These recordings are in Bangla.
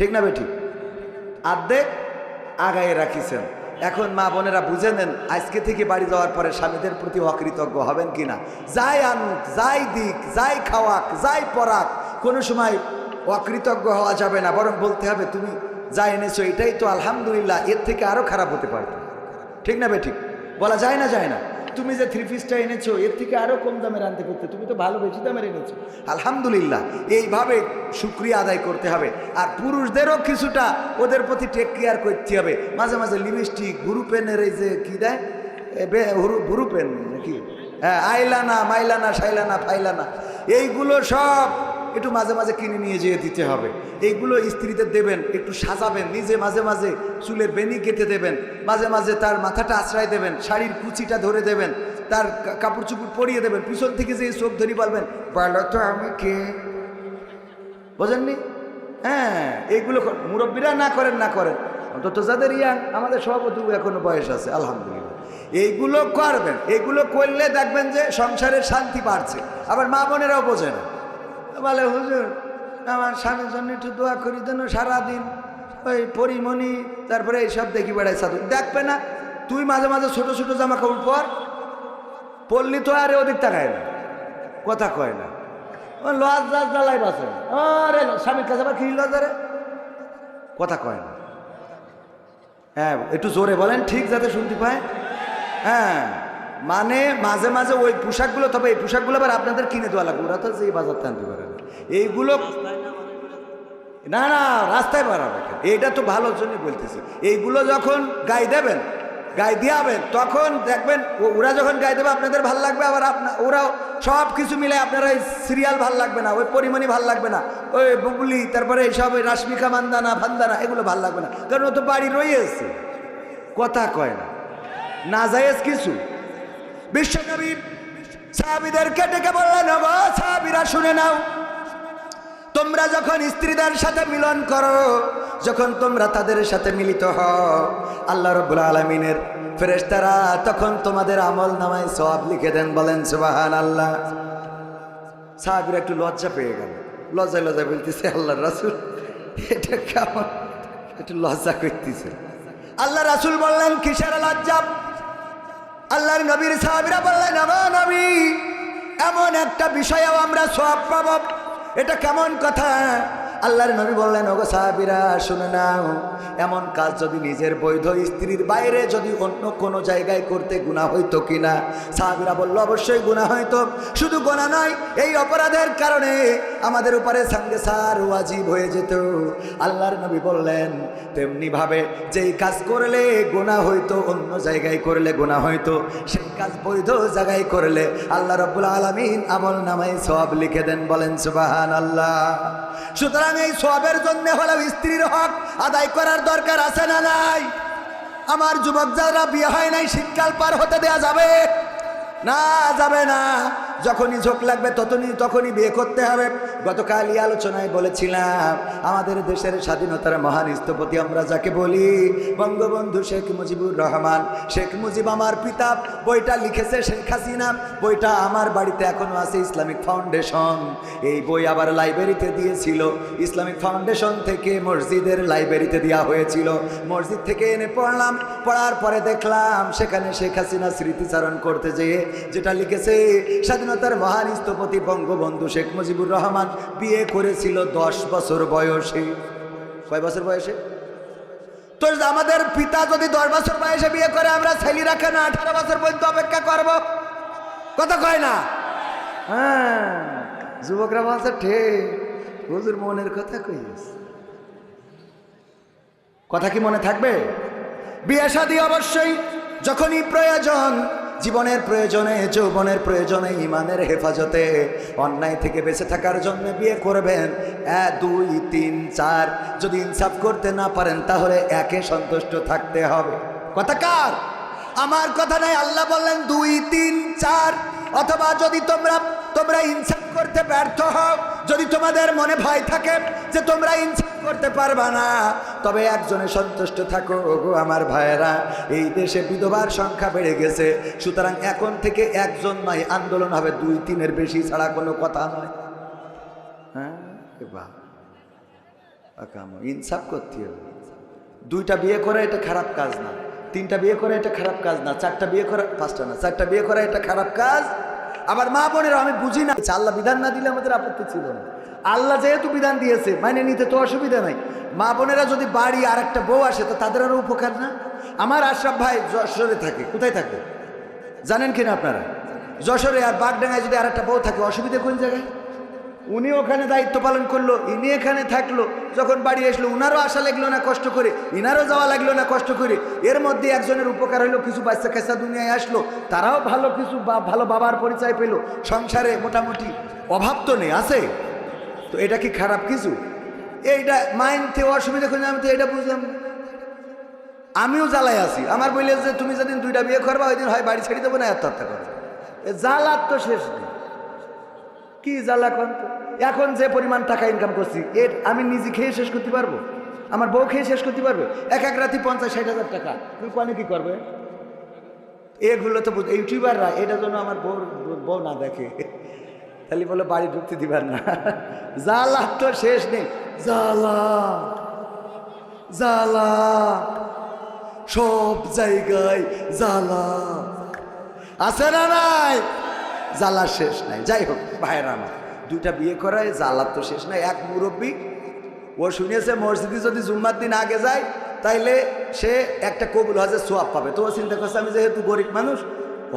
ঠিক না বেঠিক? আর্ধেক আগায় রাখিছেন। এখন মা বোনেরা বুঝে নেন, আজকে থেকে বাড়ি যাওয়ার পরে স্বামীদের প্রতি অকৃতজ্ঞ হবেন কিনা। যাই আনুক, যাই দিক, যাই খাওয়াক, যাই পরাক, কোনো সময় অকৃতজ্ঞ হওয়া যাবে না, বরং বলতে হবে তুমি যা এনেছো এটাই তো আলহামদুলিল্লাহ, এর থেকে আরও খারাপ হতে পারত। ঠিক না বেঠিক? বলা যায় না? যায় না? তুমি যে 3 পিসটা এনেছো এর থেকে আরও কম দামের আনতে করতে, তুমি তো ভালো বেশি দামের এনেছো, আলহামদুলিল্লাহ। এইভাবে শুকরিয়া আদায় করতে হবে। আর পুরুষদেরও কিছুটা ওদের প্রতি টেক কেয়ার করতে হবে। মাঝে মাঝে লিপস্টিক, ভুরু পেনের এই যে কী দেয়, ভুরু পেন নাকি, হ্যাঁ, আইলানা, মাইলানা, শাইলানা, ফাইলানা, এইগুলো সব একটু মাঝে মাঝে কিনে নিয়ে যেয়ে দিতে হবে। এইগুলো স্ত্রীদের দেবেন, একটু সাজাবেন, নিজে মাঝে মাঝে চুলের বেনি কেটে দেবেন, মাঝে মাঝে তার মাথাটা আশ্রয় দেবেন, শাড়ির কুচিটা ধরে দেবেন, তার কাপড় চুপড় পরিয়ে দেবেন, পিছন থেকে যে চোখ ধরি বলবেন বলো তো আমি কে, বোঝেননি? হ্যাঁ, এইগুলো মুরব্বীরা না করেন, না করেন, অন্তত যাদের ইয়াং, আমাদের সভাপতি এখনো বয়স আছে আলহামদুলিল্লাহ, এইগুলো করবেন। এইগুলো করলে দেখবেন যে সংসারের শান্তি বাড়ছে। আবার মা বোনেরাও বোঝে না, বলে হুজুর আমার স্বামীর জন্য একটু দোয়া করি দেন, সারাদিন ওই পরিমণি তারপরে এইসব দেখি বেড়াই সাধু। দেখবে না তুই মাঝে মাঝে ছোট ছোট জামা কাপড় পরলি তো আরে ওদিক তাকায় না, কথা কয় না, ও লজ লাজ জ্বালাই বাসে, আরে স্বামীর কাছে আবার কি লজারে, কথা কয় না। হ্যাঁ, একটু জোরে বলেন ঠিক যাতে শুনতে পায়। হ্যাঁ, মানে মাঝে মাঝে ওই পোশাকগুলো, তবে এই পোশাকগুলো আবার আপনাদের কিনে দেওয়া লাগবে, ওরা তো যে বাজার টানতে পারে না এইগুলো। না না, রাস্তায় বাড়াবে, এইটা তো ভালোর জন্যই বলতেছি। এইগুলো যখন গায়ে দেবেন, গায়ে দিয়াবেন, তখন দেখবেন ওরা যখন গায়ে দেবে আপনাদের ভাল লাগবে, আবার ওরাও সব কিছু মিলে আপনারা ওই সিরিয়াল ভাল লাগবে না, ওই পরিমাণই ভাল লাগবে না, ওই বুবলি তারপরে এইসব ওই রাশমিকা মান্দানা ফান্দানা এগুলো ভাল লাগবে না, কারণ ও তো বাড়ি রয়েছে, কথা কয় না, না জায়েজ কিছু। বিশ্বনবী সাহাবীদেরকে ডেকে বললেন, ওগো সাহাবীরা শুনে নাও, তোমরা যখন স্ত্রীদের সাথে মিলন করো, যখন তোমরা তাদের সাথে মিলিত হও, আল্লাহ রাব্বুল আলামিনের ফেরেশতারা তখন তোমাদের আমল নামায় সওয়াব লিখে দেন। বলেন সুবহানাল্লাহ। সাহাবীরা একটু লজ্জা পেয়ে গেল, লজ্জায় লজ্জায় বলতেছে আল্লাহর রাসূল এটা কেমন, একটু লজ্জা করতেছে। আল্লাহ রাসূল বললেন কিসের লজ্জা? আল্লাহর নবীর সাহাবীরা বললেন, ওগো নবী এমন একটা বিষয়েও আমরা সওয়াব পাবো, এটা কেমন কথা? আল্লাহর নবী বললেন, ওগো সাহাবীরা শুনে নাও, এমন কাজ যদি নিজের বৈধ স্ত্রীর বাইরে যদি অন্য কোনো জায়গায় করতে গুনাহ হইতো কিনা? সাহাবীরা বলল, অবশ্যই গুনাহ হইতো। শুধু গুনাহ নয়, এই অপরাধের কারণে আমাদের উপরে সঙ্গে সার ওয়াজিব হয়ে যেত। আল্লাহর নবী বললেন, তেমনি ভাবে যেই কাজ করলে গুনাহ হইতো অন্য জায়গায় করলে গুনাহ হইতো, সেই কাজ বৈধ জায়গায় করলে আল্লাহ রাব্বুল আলামিন আমল নামায় সওয়াব লিখে দেন। বলেন সুবহানাল্লাহ। সুতরাং এই সওয়াবের জন্য হলো স্ত্রীর হক আদায় করার দরকার আছে না নাই? আমার যুবক যারা বিয়ে হয় নাই, শীতকাল পার হতে দেয়া যাবে না? যাবে না। যখনই ঝোঁক লাগবে তখনই বিয়ে করতে হবে। গতকাল এই আলোচনায় বলেছিলাম, আমাদের দেশের স্বাধীনতার মহান স্থপতি আমরা যাকে বলি বঙ্গবন্ধু শেখ মুজিবুর রহমান। শেখ মুজিব আমার পিতা, বইটা লিখেছে শেখ হাসিনা, বইটা আমার বাড়িতে এখনো আছে, ইসলামিক ফাউন্ডেশন। এই বই আবার লাইব্রেরিতে দিয়েছিল, ইসলামিক ফাউন্ডেশন থেকে মসজিদের লাইব্রেরিতে দেওয়া হয়েছিল, মসজিদ থেকে এনে পড়লাম। পড়ার পরে দেখলাম সেখানে শেখ হাসিনা স্মৃতিচারণ করতে যেয়ে যেটা লিখেছে, স্বাধীনতার মহান স্থপতি বঙ্গবন্ধু শেখ মুজিবুর রহমান বিয়ে করেছিল 10 বছর বয়সে। কয় বছর বয়সে? তো আমাদের পিতা যদি 10 বছর বয়সে বিয়ে করে, আমরা ছেলেরা কেন 18 বছর পর্যন্ত অপেক্ষা করব? কথা কয় না? হ্যাঁ, যুবকরা বলছে ঠিক, হুজুর মনের কথা কইস। কথা কি মনে থাকবে? বিয়ে শাদী অবশ্যই যখনই প্রয়োজন, জীবনের প্রয়োজনে, যৌবনের প্রয়োজনে, ইমানের হেফাজতে, অন্যায় থেকে বেঁচে থাকার জন্য বিয়ে করবেন। 1 2 3 4 যদি ইনসাফ করতে না পারেন তাহলে একে সন্তুষ্ট থাকতে হবে। কথা কার? আমার কথা নাই। আল্লাহ বললেন 2 3 4। অথবা যদি তোমরা ইনসাফ করতে ব্যর্থ হও, যদি তোমাদের মনে ভয় থাকে যে তোমরা ইনসাফ করতে পারবা না, তবে একজনে সন্তুষ্ট থাকো। ওগো আমার ভাইয়েরা, এই দেশে বিধবার সংখ্যা বেড়ে গেছে, সুতরাং এখন থেকে একজন নয়, আন্দোলন হবে 2 3-এর বেশি ছাড়া কোনো কথা নয়। হ্যাঁ, ইনসাফ করতে হবে। 2টা বিয়ে করা এটা খারাপ কাজ না, 3টা বিয়ে করা এটা খারাপ কাজ না, 4টা বিয়ে করা, 5টা না 4টা বিয়ে করা এটা খারাপ কাজ। আবার মা বোনেরা আমি বুঝি না, আল্লাহ বিধান না দিলে আমাদের আপত্তি ছিল না, আল্লাহ যেহেতু বিধান দিয়েছে মানে নিতে তো অসুবিধা নাই। মা বোনেরা যদি বাড়ি আর একটা বউ আসে তো তাদের আরও উপকার না। আমার আশরাফ ভাই যশোরে থাকে, কোথায় থাকে জানেন কিনা আপনারা? যশোরে। আর বাগডাঙ্গায় যদি আর একটা বউ থাকে অসুবিধা কোন জায়গায়? উনি ওখানে দায়িত্ব পালন করলো, ইনি এখানে থাকলো, যখন বাড়ি আসলো উনারও আসা লাগলো না কষ্ট করে, ইনারও যাওয়া লাগলো না কষ্ট করে। এর মধ্যে একজনের উপকার হলো, কিছু বাচ্চা কাচ্চা দুনিয়ায় আসলো, তারাও ভালো কিছু ভালো বাবার পরিচয় পেলো, সংসারে মোটামুটি অভাব তো নেই, আছে তো। এটা কি খারাপ কিছু? এইটা মাইনতে অসুবিধা করে আমি তো এটা বুঝলাম। আমিও জ্বালায় আছি, আমার বললে যে তুমি যেদিন 2টা বিয়ে করবা ওই দিন হয় বাড়ি ছেড়ে দেবো না আত্মহত্যা করবো। জ্বালার তো শেষ নেই, কি জ্বালা কন। এখন যে পরিমাণ টাকা ইনকাম করছি এর আমি নিজে খেয়ে শেষ করতে পারবো? আমার বউ খেয়ে শেষ করতে পারবে? এক রাতে 50-60 হাজার টাকা তুমি কনে কি করবে? এগুলো তো ইউটিউবাররা, এটার জন্য আমার বউ না দেখে, তাহলে বলে বাড়ি ঢুকতে দিবার না। জ্বালা তো শেষ নেই, জ্বালা জ্বালা সব জায়গায় জ্বালা আছে না নাই? জ্বালা শেষ নাই। যাই হোক ভাইরা আমার, 2টা বিয়ে করায় জ্বালা তো শেষ নাই। এক মুরব্বী ও শুনেছে মসজিদে যদি জুম্মার দিন আগে যায় তাইলে সে একটা কবুল হজের সোয়াব পাবে। তো ও চিন্তা করছে আমি যেহেতু গরিব মানুষ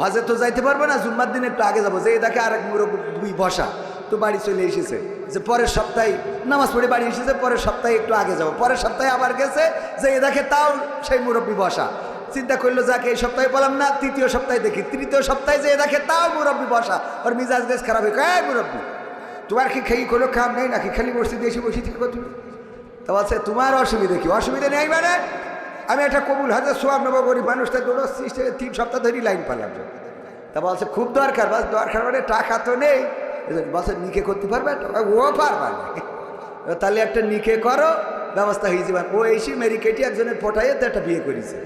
হজে তো যাইতে পারবো না, জুম্মার দিন একটু আগে যাবো। যে দেখে আরেক মুরব্বী বসা, তো বাড়ি চলে এসেছে যে পরের সপ্তাহে নামাজ পড়ে বাড়ি এসেছে, পরের সপ্তাহে একটু আগে যাবো। পরের সপ্তাহে আবার গেছে, যে দেখে তাও সেই মুরব্বী বসা। চিন্তা করলো যাকে এই সপ্তাহে বললাম না, 3য় সপ্তাহে দেখি, 3য় সপ্তাহে যে দেখে তাও মুরব্বী বসা। ওর মিজাজ বেশ খারাপ হয়ে মুরব্বী তোমার কি খেয়ে কোনো কাম নেই নাকি, খালি মসজিদে এসে বসে থাকো তুমি? তা বলছে তোমার অসুবিধা কি? অসুবিধা নেই মানে আমি একটা কবুল হাজার সোয়াব নেবো, গরিব মানুষ, তাই দৌড়চ্ছি 3 সপ্তাহ ধরে লাইন পালাম। তা বলছে খুব দরকার, বাস দরকার মানে টাকা তো নেই। বলছে নিকে করতে পারবে? ও পারবা না, তাহলে একটা নিকে করো, ব্যবস্থা হয়ে যাবে। ও এসে মেরি কেটে একজনের পটাইয়ে তো একটা বিয়ে করেছে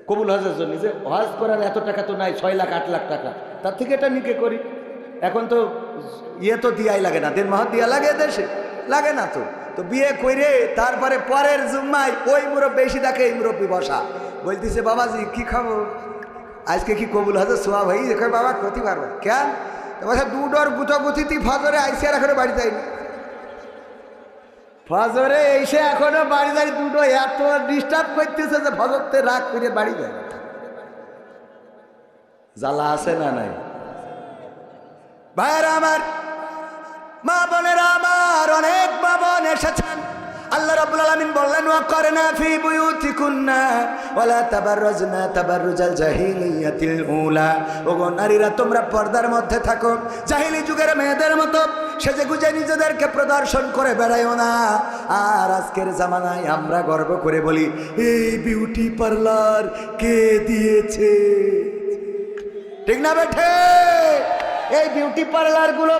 কবুল হজের জন্য। যে হজ করার এত টাকা তো নাই, 6 লাখ 8 লাখ টাকা, তার থেকে এটা নিকে করি। এখন তো ইয়ে তো দিয়াই লাগে না, দেন মাহ দিয়া লাগে, দেশে লাগে না তো। তো বিয়ে করে তারপরে পরের জুম্মায় ওই মুরব্বী বেশি দেখে এই মুরব্বী বসা, বলতেছে বাবাজি কি খাবো আজকে, কি কবুল হজের সোয়াব হয়ে দেখো বাবা ক্ষতি পারবে কেন? বলছে 2 ডর গুথি ফজরে আইসে আর এখনো বাড়ি যায়নি। ফজরে এসে এখনো বাড়ি যাই, 2 ডো এত ডিস্টার্ব করতেছে যে ফজরতে রাগ করে বাড়ি যায়। জ্বালা আছে না নাই? ভাইরা আমার, মা বোনেরা আমার, অনেক মা বোন এসেছেন। আল্লাহ রাব্বুল আলামিন বললেন ওয়াকরনা ফি বুয়ুতিকুন্না ওয়ালা তাবাররাজনা তাবাররুজাল জাহিলিয়াতিল উলা। ওগো নারীরা তোমরা পর্দার মধ্যে থাকো, জাহিলি যুগের মেয়েদের মতো সেজে গুজে নিজেদেরকে প্রদর্শন করে বেড়াইও না। আর আজকের জামানায় আমরা গর্ব করে বলি এই বিউটি পার্লার কে দিয়েছে, ঠিক না বেঠে? এই বিউটি পার্লারগুলো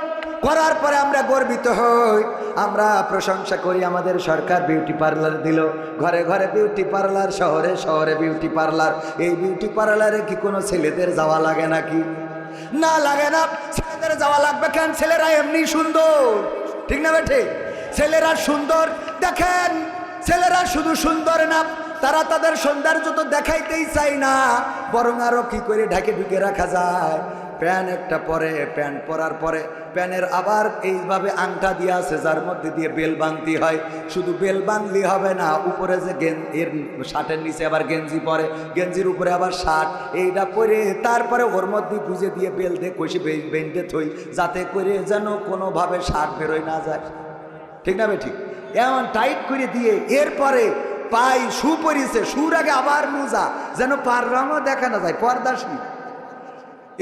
করার পরে আমরা গর্বিত হই, আমরা প্রশংসা করি আমাদের সরকার বিউটি পার্লার দিল, ঘরে ঘরে বিউটি পার্লার, শহরে শহরে বিউটি পার্লার। এই বিউটি পার্লারে কি কোনো ছেলেদের যাওয়া লাগে নাকি? না লাগে না। ছেলেদের যাওয়া লাগবে কেন? ছেলেরা এমনি সুন্দর, ঠিক না বেঠে? ছেলেরা সুন্দর, দেখেন ছেলেরা শুধু সুন্দর না, তারা তাদের সৌন্দর্য তো দেখাইতেই চাই না, বরং আরো কি করে ঢাকে ঢুকে রাখা যায়। প্যান্ট একটা পরে, প্যান্ট পরার পরে প্যানের আবার এইভাবে আংটা দিয়ে আছে যার মধ্যে দিয়ে বেল বাঁধতে হয়। শুধু বেল বাঁধলে হবে না, উপরে যে এর শার্টের নিচে আবার গেঞ্জি পরে, গেঞ্জির উপরে আবার শার্ট, এইটা পরে তারপরে ওর মধ্যে গুঁজে দিয়ে বেল দিয়ে কষে বেঁধে থই, যাতে করে যেন কোনোভাবে শার্ট বেরোয় না যায়, ঠিক না ঠিক? এমন টাইট করে দিয়ে এরপরে পাই শু পরিয়েছে, শুর আগে আবার মোজা, যেন পার রঙও দেখা না যায়, পর্দাশী।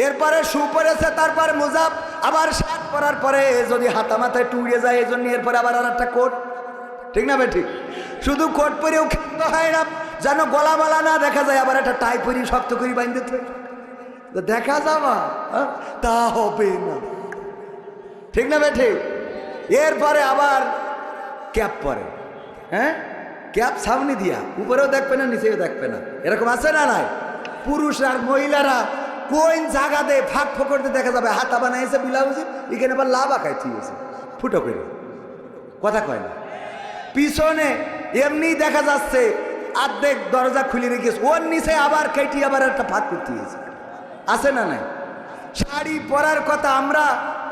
এরপরে শু পরেছে, তারপরে মোজা, আবার শার্ট পরার পরে যদি হাতা মাথায় টুড়ে যায় এই জন্য এরপরে আবার আর একটা কোট, ঠিক না ঠিক? শুধু কোট পরেও খেতে হয় না, যেন গলা বালা না দেখা যায়, আবার একটা টাই পরি শক্ত করে বাঁধতে হয়, দেখা যাবা তা হবে না, ঠিক না ঠিক? এরপরে আবার ক্যাপ পরে, হ্যাঁ ক্যাপ সামনে দিয়া, উপরেও দেখবে না নিচেও দেখবে না, এরকম আছে না নাই? পুরুষ আর মহিলারা কোন জায়গা দেয় ফাঁক ফোকরতে দেখা যাবে, হাতা বানাইছে ব্লাউজে, এখানে আবার লাভ আঁকাই ঠিক আছে ফুটো করে, কথা কয় না। পিছনে এমনি দেখা যাচ্ছে অর্ধেক দরজা খুলে রেখেছে, ওর নিচে আবার কেটে আবার একটা ফাঁক করতে গেছে। আছে না নাই? শাড়ি পরার কথা আমরা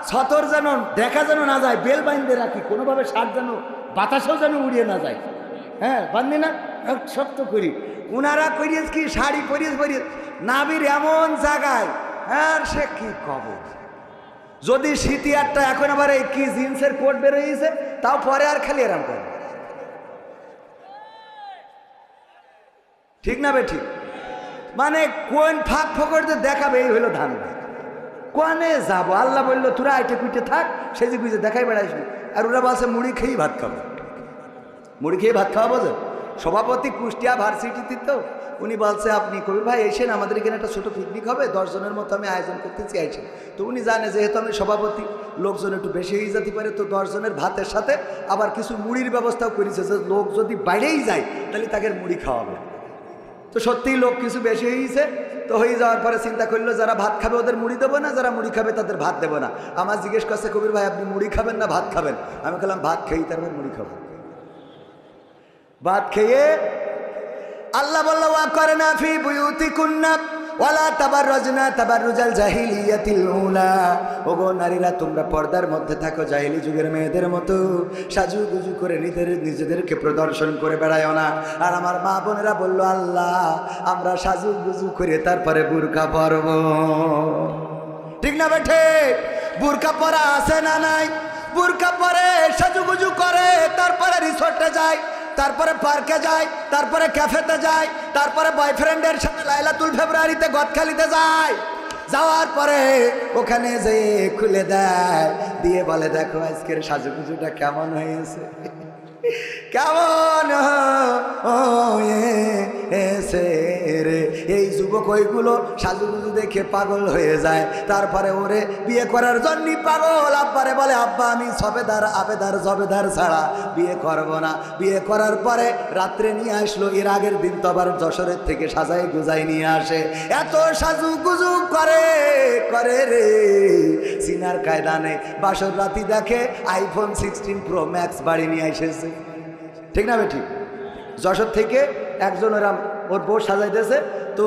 ছতর যেন দেখা যেন না যায়, বেল বাইন্ধে রাখি, কোনোভাবে শার্ট যেন বাতাসও যেন উড়িয়ে না যায়। হ্যাঁ, বান্ধি না শক্ত করি। উনারা করিয়েছে কি শাড়ি পরিয়ে নাবির এমন জায়গায়, আর সে কি খবর। যদি শীতিয়ারটা এখন আবার এই কি জিন্সের কোট বেরোয়েছে, তাও পরে আর খালি এরাম করে। ঠিক না বে ঠিক? মানে কোন ফাঁক ফকরতে দেখাবে, এই হইলো ধান্দা। কোনে যাবো? আল্লাহ বললো তোরা আইটে কুইটে থাক, সেজে গুজে দেখাই বেড়াইস। আর ওরা বলছে মুড়ি খেয়েই ভাত খাবো। মুড়ি খেয়ে ভাত খাওয়া বোঝেন? সভাপতি কুষ্টিয়া ভার্সিটিতে, তো উনি বলছে আপনি কবির ভাই এসেন, আমাদের এখানে একটা ছোটো পিকনিক হবে, 10 জনের মতো আমি আয়োজন করতে চাইছি। তো উনি জানে যেহেতু আমি সভাপতি, লোকজন একটু বেশি হয়ে যেতে পারে, তো 10 জনের ভাতের সাথে আবার কিছু মুড়ির ব্যবস্থাও করেছে, যে লোক যদি বাইরেই যায় তাহলে তাকে মুড়ি খাওয়াবে। তো সত্যিই লোক কিছু বেশি হয়েছে। তো হয়ে যাওয়ার পরে চিন্তা করলো যারা ভাত খাবে ওদের মুড়ি দেবো না, যারা মুড়ি খাবে তাদের ভাত দেবো না। আমার জিজ্ঞেস করছে কবির ভাই আপনি মুড়ি খাবেন না ভাত খাবেন? আমি বললাম ভাত খেয়েই তারপর মুড়ি খাবো। ভাত খেয়ে আল্লাহ বললো ওয়া করনা ফি বুয়ুতিকুন্না ওয়ালা তাবাররাজনা তাবাররুজাল জাহিলিয়াতিল উলা। ওগো নারীরা তোমরা পর্দার মধ্যে থাকো, জাহিলি যুগের মেয়েদের মতো সাজুগুজু করে নিজেদেরকে প্রদর্শন করে বেড়ায়ও না। আর আমার মা বোনেরা বলল আল্লাহ আমরা সাজুগুজু করে তারপরে বুরকা পরব। ঠিক না বেঠে? বুরকা পরা আছে না নাই? বুরকা পরে সাজুগুজু করে তারপরে রিসোর্টে যায়, তারপরে পার্কে যায়, তারপরে ক্যাফেতে যায়, তারপরে বয়ফ্রেন্ডের সাথে লাইলাতুল ফেব্রুয়ারিতে গদখালিতে যায়। যাওয়ার পরে ওখানে যে খুলে দেয়, দিয়ে বলে দেখো আজকের সাজুগুজুটা কেমন হয়েছে, কেমন হয়েছে রে। এই যুবক ওইগুলো সাজুগুজু দেখে পাগল হয়ে যায়। তারপরে ওরে বিয়ে করার জন্যই পাগল। আব্বারে বলে আব্বা আমি জবেদার ছাড়া বিয়ে করব না। বিয়ে করার পরে রাত্রে নিয়ে আসলো, এর আগের দিন তো আবার যশোরের থেকে সাজাই গুজাই নিয়ে আসে। এত সাজুগুজু করে রে, সিনার কায়দা নেই। বাসর রাতি দেখে আইফোন 16 প্রো ম্যাক্স বাড়ি নিয়ে এসেছে। ঠিক না বেঠিক? যশোর থেকে একজন ওর বউ সাজাইতেছে, তো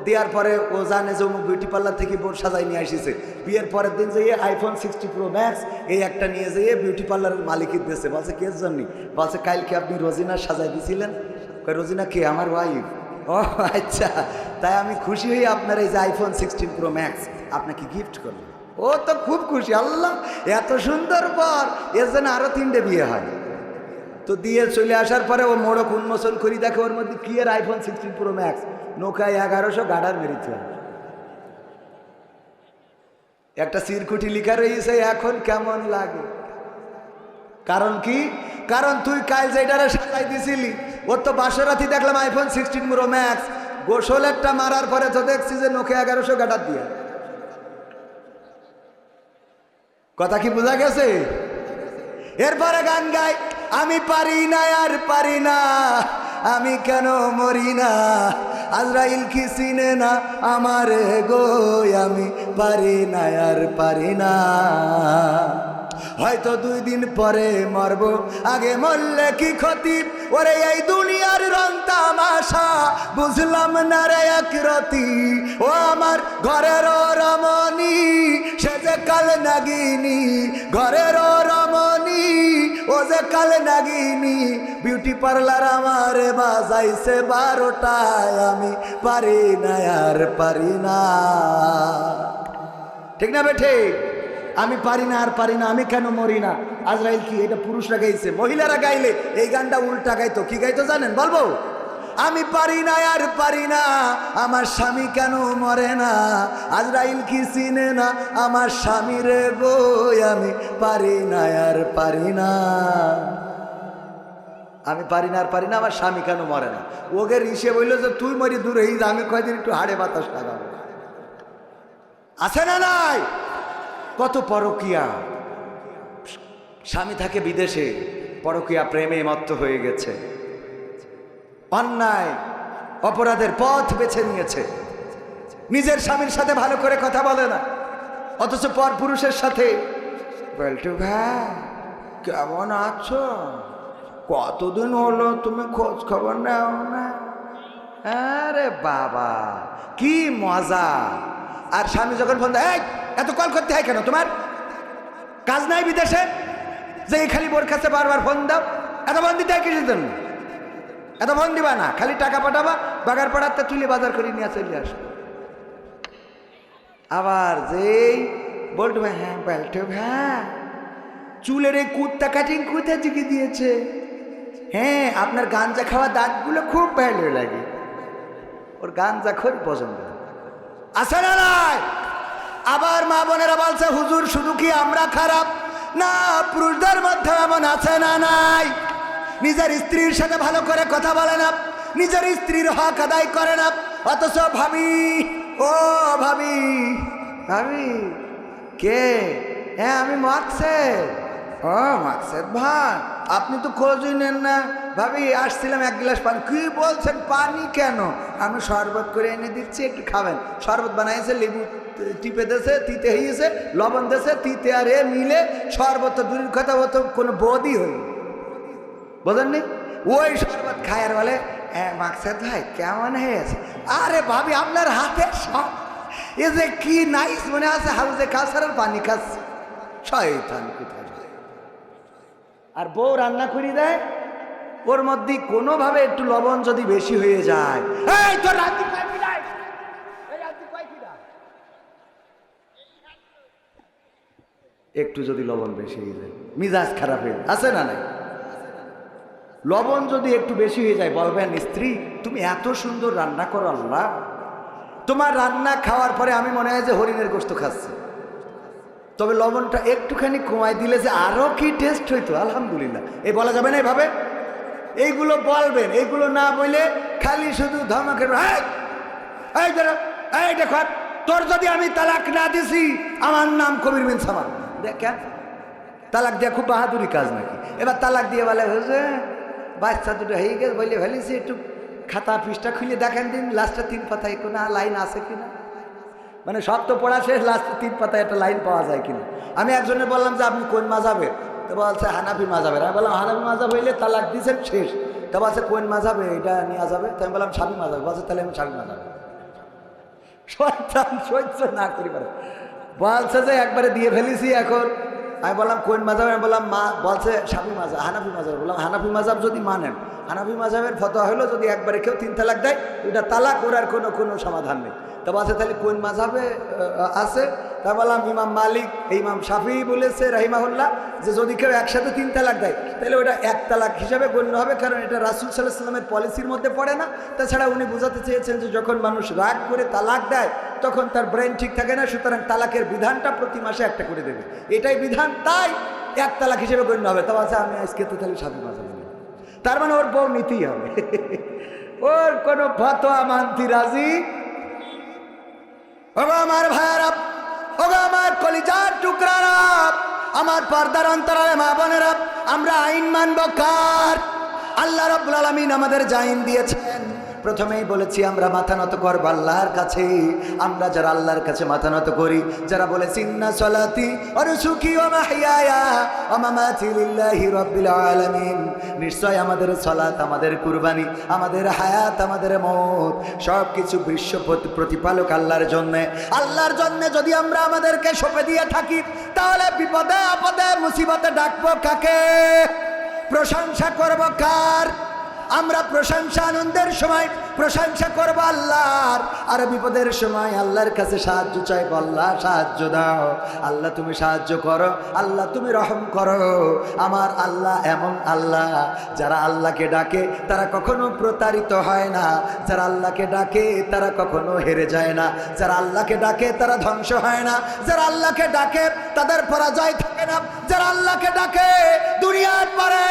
দেওয়ার পরে ও জানে যে অমুক বিউটি পার্লার থেকে বউ সাজাই নিয়ে আসিছে। বিয়ের পরের দিন যেয়ে আইফোন 60 প্রো ম্যাক্স এই একটা নিয়ে যেয়ে বিউটি পার্লারের মালিকের দিয়েছে। বলছে কে জন্য? বলছে কালকে আপনি রোজিনা সাজাই দিয়েছিলেন। রোজিনা কে? আমার ওয়াইফ। ও আচ্ছা, তাই আমি খুশি হই আপনার এই যে আইফোন 16 প্রো ম্যাক্স আপনাকে গিফট করলাম। ও তো খুব খুশি, আল্লাহ এত সুন্দর পর এর জন্য আরো 3টে বিয়ে হয়। তো দিয়ে চলে আসার পরে ও মোড়ক উন্মোচন করি, দেখে ওর মধ্যে কি এর আইফোন 16 প্রো ম্যাক্স, নৌকায় 1100 গাডার মেরেছে। একটা চিরকুটি লিখা রয়েছে এখন কেমন লাগে। কারণ কি? কারণ তুই কাল যেটারে সাজাই দিছিলি, ওর তো বাসরাতি দেখলাম আইফোন 16 প্রো ম্যাক্স, গোসল একটা মারার পরে তো দেখছি যে নোকে 1100 গাডার দিয়ে। কথা কি বোঝা গেছে? এরপরে গান গাই আমি পারি না আর পারি না, আমি কেন মরি না, আজরাইল কি চিনে না আমার গো, আমি পারি না আর পারি না। হয়তো 2 দিন পরে মরবো, আগে মরলে কি ক্ষতি, ওরে এই দুনিয়ার রং তামাশা বুঝলাম না রে একরতি। ও আমার ঘরের রমণী সে যে কাল নাগিনী, ঘরের রমণী ও যে কাল নাগিনী, বিউটি পার্লার আমার বাজাইছে 12টায়, আমি পারি না আর পারি না। ঠিক না বেঠে? আমি পারি না আর পারি না, আমি কেন মরি না। আজরাইল কি? এটা পুরুষরা গাইছে। মহিলারা গাইলে এই গানটা উল্টা গাইতো। কি গাইতো জানেন? বলবো, আমি পারি না আর পারি না, আমার স্বামী কেন মরে না, আজরাইল কি চিনে না আমার স্বামী রে গো, আমি পারি না আর পারি না। আমি পারি না আর পারি না, আমার স্বামী কেন মরে না। ওকে ঋষে বললো যে তুই মরি দূরে, আমি কয়দিন একটু হাড়ে বাতাস লাগাবো। আছে না নাই? কত পরকিয়া। স্বামী থাকে বিদেশে, পরকিয়া প্রেমে মত্ত হয়ে গেছে, অন্যায় অপরাধের পথ বেছে নিয়েছে, নিজের স্বামীর সাথে ভালো করে কথা বলে না, অথচ পর পুরুষের সাথে বলটু ভাই কেমন আছো, কতদিন হলো তুমি খোঁজ খবর নাও না। আরে বাবা কি মজা। আর স্বামী যখন ফোন দেয়, এত কল করতে হয় কেন, তোমার কাজ নাই বিদেশে যে খালি বোর কাছে বারবার ফোন দাও? এত ফোন দিতে হয় কিছুর জন্য? এত ফোন দিবা না, খালি টাকা পাঠাবা, বাগার পাড়াতে তুলে বাজার করে নিয়ে চলে আসবে। আবার যেই বলতো হ্যাঁ বলতো হ্যাঁ চুলের এই কুত্তা কাটিং কোথা থেকে দিয়েছে? হ্যাঁ আপনার গাঞ্জা খাওয়া দাঁতগুলো খুব ভালো লাগে, ওর গাঞ্জা খুব পছন্দ আছে না নাই? আবার মা বোনেরা বলছে হুজুর শুধু কি আমরা খারাপ না, পুরুষদের মধ্যে এমন আছে না নাই, নিজের স্ত্রীর সাথে ভালো করে কথা বলে না, নিজের স্ত্রীর হক আদায় করে না, অথচ ভাবি ও ভাবি ভাবি কে? হ্যাঁ আমি মাকসেদ। ও মাকসেদ ভাই আপনি তো খোঁজই নেন না। ভাবি আসছিলাম এক গ্লাস পানি। কি বলছেন পানি কেন? আমি শরবত করে এনে দিচ্ছি একটু খাবেন। শরবত বানাইছে, লেবু টিপে দেছে, তিতে হয়েছে, লবণ দেছে, তিতে আর এ মিলে শরবত তো দূরের কথা, ও তো কোনো বোধই হইল, বোঝেননি? ওই শরবত খায় আর বলে মাকসেদ ভাই কেমন হয়েছে? আরে ভাবি আপনার হাতে সব এ যে কি নাইস মনে আছে, হাউজে কাউসারের পানি খাচ্ছে। শয়তান কোথায়। আর বউ রান্না করে দেয়, ওর মধ্যে কোনোভাবে একটু লবণ যদি বেশি হয়ে যায়, এই তোর রান্তি পাইবি নাই, এই রান্তি পাইবি না, একটু যদি লবণ বেশি হয়ে যায় মিজাজ খারাপ হয়ে আছে না নাই? লবণ যদি একটু বেশি হয়ে যায় বলবেন স্ত্রী তুমি এত সুন্দর রান্না করো, আল্লাহ তোমার রান্না খাওয়ার পরে আমি মনে হয় যে হরিণের গোশত খাচ্ছি, তবে লবণটা একটুখানি কমাই দিলে যে আরো কি টেস্ট হইতো, আলহামদুলিল্লাহ। এই বলা যাবে না এভাবে? এইগুলো বলবেন, এইগুলো না বলে খালি শুধু ধমকের এই দেখো তোর যদি আমি তালাক না দিছি আমার নাম কবির বিন সামান। দেখেন তালাক দেওয়া খুব বাহাদুরি কাজ নাকি? এবার তালাক দিয়ে বলে হয়েছে বাচ্চা দুটো হয়ে গেছে বলে ফেলেছি, একটু খাতা পৃষ্ঠা খুলে দেখেন দিন লাস্টে 3 পাতায় কোনো লাইন আছে কিনা, মানে সব তো পড়া শেষ, লাস্টে 3 পাতায় একটা লাইন পাওয়া যায় কিনা। আমি একজনে বললাম যে আপনি কোন মাযহাবে? তো বলছে হানাফি মাযহাবের। আমি বললাম হানাফি মাযহাব হইলে তালাক দিয়েছেন শেষ। তো বলছে কোন মাযহাবে এটা নেওয়া যাবে? তো আমি বললাম শাফি মাযহাব। বলছে তাহলে আমি শাফি মাযহাব। শয়তান সহ্য না করি পারে, বলছে যে একবারে দিয়ে ফেলেছি এখন। আমি বললাম কোন মাযহাব? আমি বললাম মা বলছে শাফি মাযহাব, হানাফি মাযহাব। বললাম হানাফি মাযহাব যদি মানেন, হানাফি মাযহাবের ফতোয়া হলো যদি একবারে কেউ 3 তালাক দেয় ওইটা তালাক, ওর আর কোনো সমাধান নেই। তো বলছে তাহলে কোন মাযহাবে আছে? তা বললাম ইমাম মালিক, ইমাম শাফি বলেছে রাহিমাহুল্লাহ যে যদি কেউ একসাথে 3 তালাক দেয় তাহলে ওটা 1 তালাক হিসাবে গণ্য হবে, কারণ এটা রাসূল সাল্লাল্লাহু আলাইহি ওয়াসাল্লামের পলিসির মধ্যে পড়ে না। তাছাড়া উনি বোঝাতে চেয়েছেন যে যখন মানুষ রাগ করে তালাক দেয় তখন তার ব্রেন ঠিক থাকে না, সুতরাং তালাকের বিধানটা প্রতি মাসে একটা করে দেবে, এটাই বিধান, তাই 1 তালাক হিসেবে গণ্য হবে। তো আছে আমি আজকে তো তাহলে শাফি মাযহাব, তার মানে ওর বউ নিতেই হবে, ওর কোনো ফতোয়া মানতে রাজি। ওগো আমার ভাইয়ারা, ওগো আমার কলিজার টুকরারা, আমার পর্দার অন্তরালে মা বোনেরা, আমরা আইন মানব কার? আল্লাহ রাব্বুল আলামিন আমাদের যে আইন দিয়েছেন, প্রথমেই বলেছি আমরা মাথা নত করব আল্লাহর কাছে। আমরা যারা আল্লাহর কাছে মাথা নত করি, যারা বলেছি ইন্না সলাতি ওয়া নুসুকি ওয়া মাহইয়ায়া ওয়া মামাতি লিল্লাহি রাব্বিল আলামিন, নিশ্চয় আমাদের সালাত, আমাদের কুরবানি, আমাদের হায়াত, আমাদের মওত সব কিছু বিশ্ব প্রতিপালক আল্লাহর জন্য। আল্লাহর জন্য যদি আমরা আমাদেরকে সঁপে দিয়ে থাকি তাহলে বিপদে আপদে মুসিবতে ডাকবো কাকে? প্রশংসা করব কার? আমরা প্রশংসা আনন্দের সময় প্রশংসা করব আল্লাহর, আর বিপদের সময় আল্লাহর কাছে সাহায্য চাইব, আল্লাহ সাহায্য দাও, আল্লাহ তুমি সাহায্য করো, আল্লাহ তুমি রহম করো। আমার আল্লাহ এমন আল্লাহ, যারা আল্লাহকে ডাকে তারা কখনো প্রতারিত হয় না, যারা আল্লাহকে ডাকে তারা কখনো হেরে যায় না, যারা আল্লাহকে ডাকে তারা ধ্বংস হয় না, যারা আল্লাহকে ডাকে তাদের পরাজয় থাকে না, যারা আল্লাহকে ডাকে দুনিয়ার পরে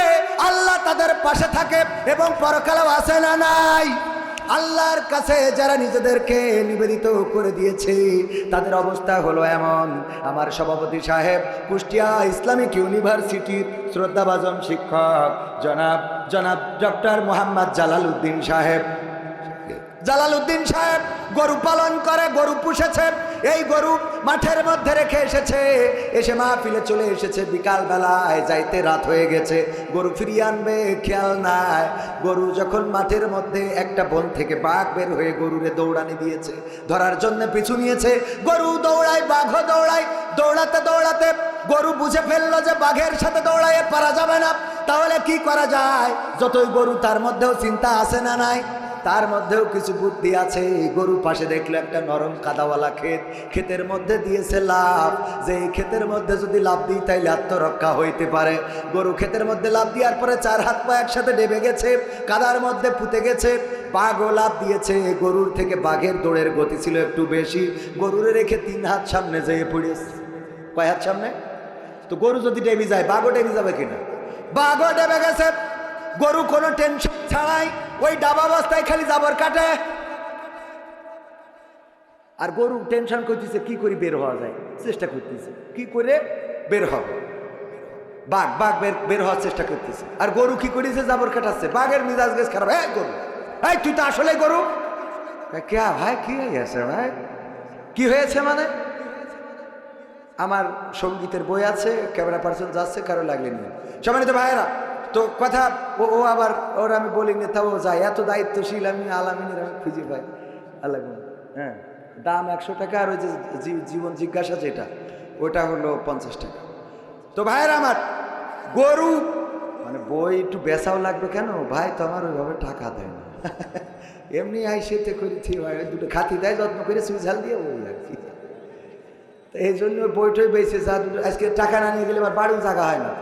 আল্লাহ তাদের পাশে থাকে এবং পরকালেও আছে না নাই। আল্লাহর কাছে যারা নিজেদেরকে নিবেদিত করে দিয়েছে তাদের অবস্থা হলো এমন। আমার সভাপতি সাহেব কুষ্টিয়া ইসলামিক ইউনিভার্সিটির শ্রদ্ধাভাজন শিক্ষক জনাব ডক্টর মোহাম্মদ জালাল উদ্দিন সাহেব জালালউদ্দিন সাহেব গরু পালন করে, গরু পুষেছে। এই গরু মাঠের মধ্যে রেখে এসেছে, এসে মাহফিলে চলে এসেছে। বিকাল বেলায় যাইতে রাত হয়ে গেছে, গরু ফিরিয়ে আনবে খেয়াল নাই। গরু যখন মাঠের মধ্যে একটা বন থেকে বাঘ বের হয়ে গরুরে দৌড়ানি দিয়েছে, ধরার জন্য পিছু নিয়েছে। গরু দৌড়ায়, বাঘও দৌড়ায়। দৌড়াতে দৌড়াতে গরু বুঝে ফেললো যে বাঘের সাথে দৌড়াইয়ে পারা যাবে না, তাহলে কি করা যায়? যতই গরু, তার মধ্যেও চিন্তা আছে না নাই? তার মধ্যেও কিছু বুদ্ধি আছে। গরু পাশে দেখলো একটা নরম কাদাওয়ালা ক্ষেত, ক্ষেতের মধ্যে দিয়েছে লাফ, যে এই ক্ষেতের মধ্যে যদি লাফ দিই তাইলে আত্মরক্ষা হইতে পারে। গরু ক্ষেতের মধ্যে লাফ দেওয়ার পরে 4 হাত পা একসাথে ডেবে গেছে, কাদার মধ্যে পুঁতে গেছে। বাঘও লাফ দিয়েছে, গরুর থেকে বাঘের দৌড়ের গতি ছিল একটু বেশি। গরুরে রেখে 3 হাত সামনে যেয়ে পড়েছে। কয় হাত সামনে? তো গরু যদি ডেবি যায়, বাঘও ডেবি যাবে কিনা? বাঘও ডেবে গেছে। গরু কোনো টেনশন ছাড়াই ওই ডাবা অবস্থায় খালি জাবর কাটে। আর গরু টেনশন করতেছে কি করে বের হওয়া যায়, চেষ্টা করতেছে কি করে বের হবে। বাঘ বাঘ বের হওয়ার চেষ্টা করতেছে, আর গরু কি করেছে? জাবর কাটাচ্ছে। বাঘের মিজাজ গেছ খারাপ। হ্যাঁ গরু, এই তুই তো আসলে গরু। কে ভাই, কি হয়েছে ভাই? কি হয়েছে মানে? আমার সঙ্গীতের বই আছে, ক্যামেরা পার্সন যাচ্ছে, কারো লাগলে নিয়ে। সম্মানিত ভাইয়েরা, তো কথা ও আবার ওর আমি বলিনি, তাও যায়। এত দায়িত্বশীল আমি আলামিনের আমি খুঁজে পাই। আল্লাহ, হ্যাঁ, দাম 100 টাকা, আর ওই যে জীবন জিজ্ঞাসা যেটা, ওটা হলো 50 টাকা। তো ভাইয়েরা আমার, গরু মানে বই একটু বেচাও লাগবে কেন ভাই? তো আমার ওইভাবে টাকা দেয় না, এমনি আইসেতে করেছি ভাই, দুটো খাতি দেয় যত্ন করে, সুই ঝাল দিয়ে ওই আর কি। তো এই জন্য বইটই বেঁচে যা, আজকে টাকা না নিয়ে গেলে আবার বাড়িও জায়গা হয় না।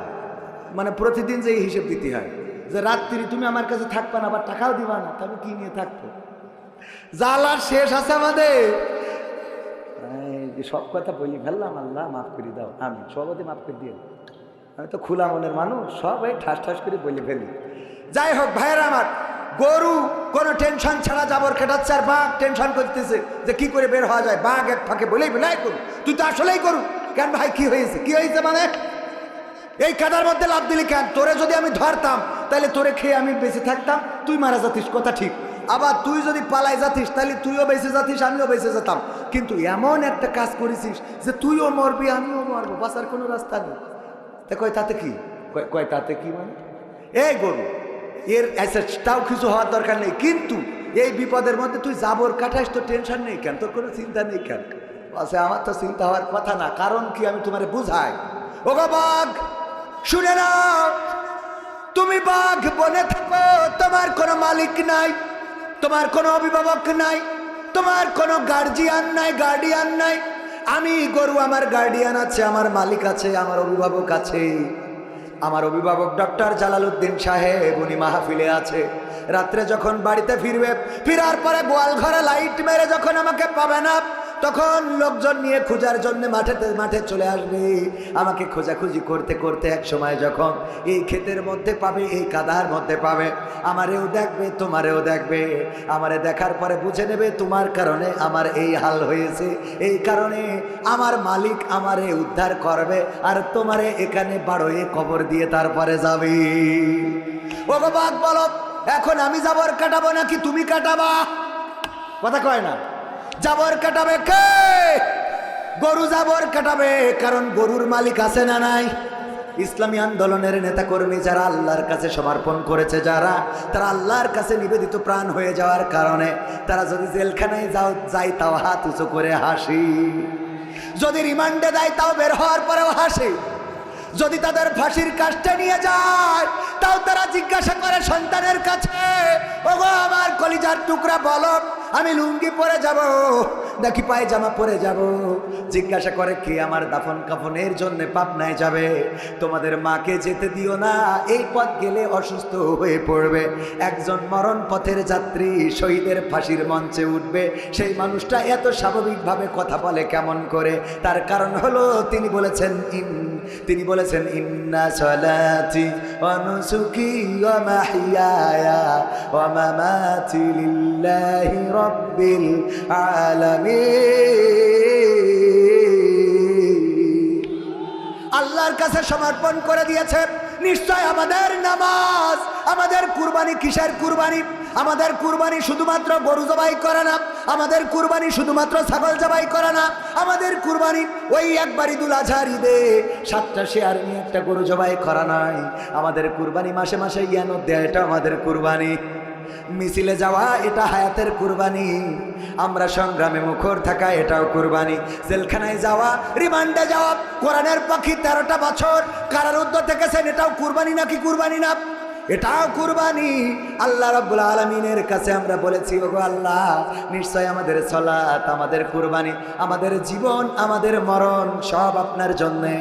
মানে প্রতিদিন যে হিসেব দিতে হয় যে রাত্রি তুমি আমার কাছে থাকবা না, আবার টাকাও দিবা না, তবে কি নিয়ে থাকবো? জ্বালার শেষ আছে আমাদের। সব কথা বলি ফেললাম, আল্লাহ মাফ করে দাও, আমি সবাই মাফ করে দিও। আমি তো খোলা মনের মানুষ, সবাই ঠাস ঠাস করে বলে ফেলি। যাই হোক ভাইয়েরা আমার, গরু কোনো টেনশন ছাড়া জাবর কাটাচ্ছে, আর বাঘ টেনশন করতেছে যে কি করে বের হওয়া যায়। বাঘ এক ফাঁকে বলেই বেলাই করু, তুই তো আসলেই করু। কেন ভাই, কি হয়েছে? কি হয়েছে মানে? এই কাদার মধ্যে লাফ দিলি কেন? তোরে যদি আমি ধরতাম তাহলে তোরে খেয়ে আমি বেঁচে থাকতাম, তুই মারা যাতিস, কথা ঠিক। আবার তুই যদি পালাই যাতিস তাহলে তুইও বেঁচে যাতিস, আমিও বেঁচে যেতাম। কিন্তু এমন একটা কাজ করেছিস যে তুইও মরবি, আমিও মরবো, বাঁচার কোনো রাস্তা নেই। তা কয় তাতে কি? কয় তাতে কি মানে? এই গরু এর তাও কিছু হওয়ার দরকার নেই, কিন্তু এই বিপদের মধ্যে তুই জাবর কাটাস, তো টেনশন নেই কেন? তোর কোনো চিন্তা নেই কেন? বলছে আমার তো চিন্তা হওয়ার কথা না, কারণ কি আমি তোমারে বুঝাই। ও বাঘ শুনে নাও, তুমি বাঘ বনে থাকো, তোমার কোনো মালিক নাই, তোমার কোনো অভিভাবক নাই, তোমার কোনো গার্জিয়ান নাই। আমি গরু, আমার গার্ডিয়ান আছে, আমার মালিক আছে, আমার অভিভাবক আছে। আমার অভিভাবক ডক্টর জালালউদ্দিন সাহেব, উনি মাহফিলে আছে। রাত্রে যখন বাড়িতে ফিরবে, ফিরার পরে গোয়াল ঘরে লাইট মেরে যখন আমাকে পাবে না, তখন লোকজন নিয়ে খোঁজার জন্য মাঠে চলে আসবে। আমাকে খোঁজাখুঁজি করতে করতে এক সময় যখন এই ক্ষেতের মধ্যে পাবে, এই কাদার মধ্যে পাবে, আমারেও দেখবে, তোমারেও দেখবে। আমারে দেখার পরে বুঝে নেবে তোমার কারণে আমার এই হাল হয়েছে, এই কারণে আমার মালিক আমারে উদ্ধার করবে, আর তোমারে এখানে বাড়োয়ে কবর দিয়ে তারপরে যাবে। ও বাঘ বলো, এখন আমি জাবর কাটাবো নাকি তুমি কাটাবা? কথা কয় না। জাবর কাটাবে কে? গরু জাবর কাটাবে, কারণ গরুর মালিক আছে না নাই? ইসলামী আন্দোলনের নেতাকর্মী যারা আল্লাহর কাছে সমর্পণ করেছে, যারা তারা আল্লাহর কাছে নিবেদিত প্রাণ হয়ে যাওয়ার কারণে তারা যদি জেলখানায় যায় তাও হাত উঁচু করে হাসি, যদি রিমান্ডে দেয় তাও বের হওয়ার পরেও হাসি, যদি তাদের ফাঁসির কাজটা নিয়ে যায় তাও তারা জিজ্ঞাসা করে সন্তানের কাছে, ওগো আমার কলিজার টুকরা বলো, আমি লুঙ্গি পরে যাব নাকি পায়জামা পরে যাব? জিজ্ঞাসা করে কে আমার দাফন কাফনের জন্য পাবনায় যাবে? তোমাদের মাকে যেতে দিও না, এই পথ গেলে অসুস্থ হয়ে পড়বে। একজন মরণ পথের যাত্রী শহীদের ফাঁসির মঞ্চে উঠবে, সেই মানুষটা এত স্বাভাবিকভাবে কথা বলে কেমন করে? তার কারণ হলো তিনি বলেছেন ইন্না সালাতি ওয়া নুসুকি ওয়া মাহইয়ায়া ওয়া মামাতি লিল্লাহি রাব্বিল আলামিন। আল্লাহর কাছে সমর্পণ করে দিয়েছে, নিশ্চয় আমাদের নামাজ, আমাদের কুরবানি কিসের কুরবানি? আমাদের কুরবানি শুধুমাত্র গরু জবাই করা না, আমাদের কুরবানি শুধুমাত্র ছাগল জবাই করা না, আমাদের কুরবানি ওই একবার ঈদুল আজহার ঈদে 7টা শেয়ার নিয়ে একটা গরু জবাই করা নয়। আমাদের কুরবানি মাসে মাসে ইয়ানত দেয়া, এটা আমাদের কুরবানি। মিছিলে যাওয়া, এটা হায়াতের কুরবানি। আমরা সংগ্রামে মুখর থাকা, এটাও কুরবানি। জেলখানায় যাওয়া, রিমান্ডে যাওয়া, কোরআনের পক্ষে 13টা বছর কারারুদ্ধ থেকেছেন, এটাও কুরবানি নাকি কুরবানি না? এটাও কুরবানি। আল্লাহ রাব্বুল আলামিনের কাছে আমরা বলেছি, ওগো আল্লাহ, নিশ্চয় আমাদের সালাত, আমাদের কুরবানি, আমাদের জীবন, আমাদের মরণ সব আপনার জন্যে,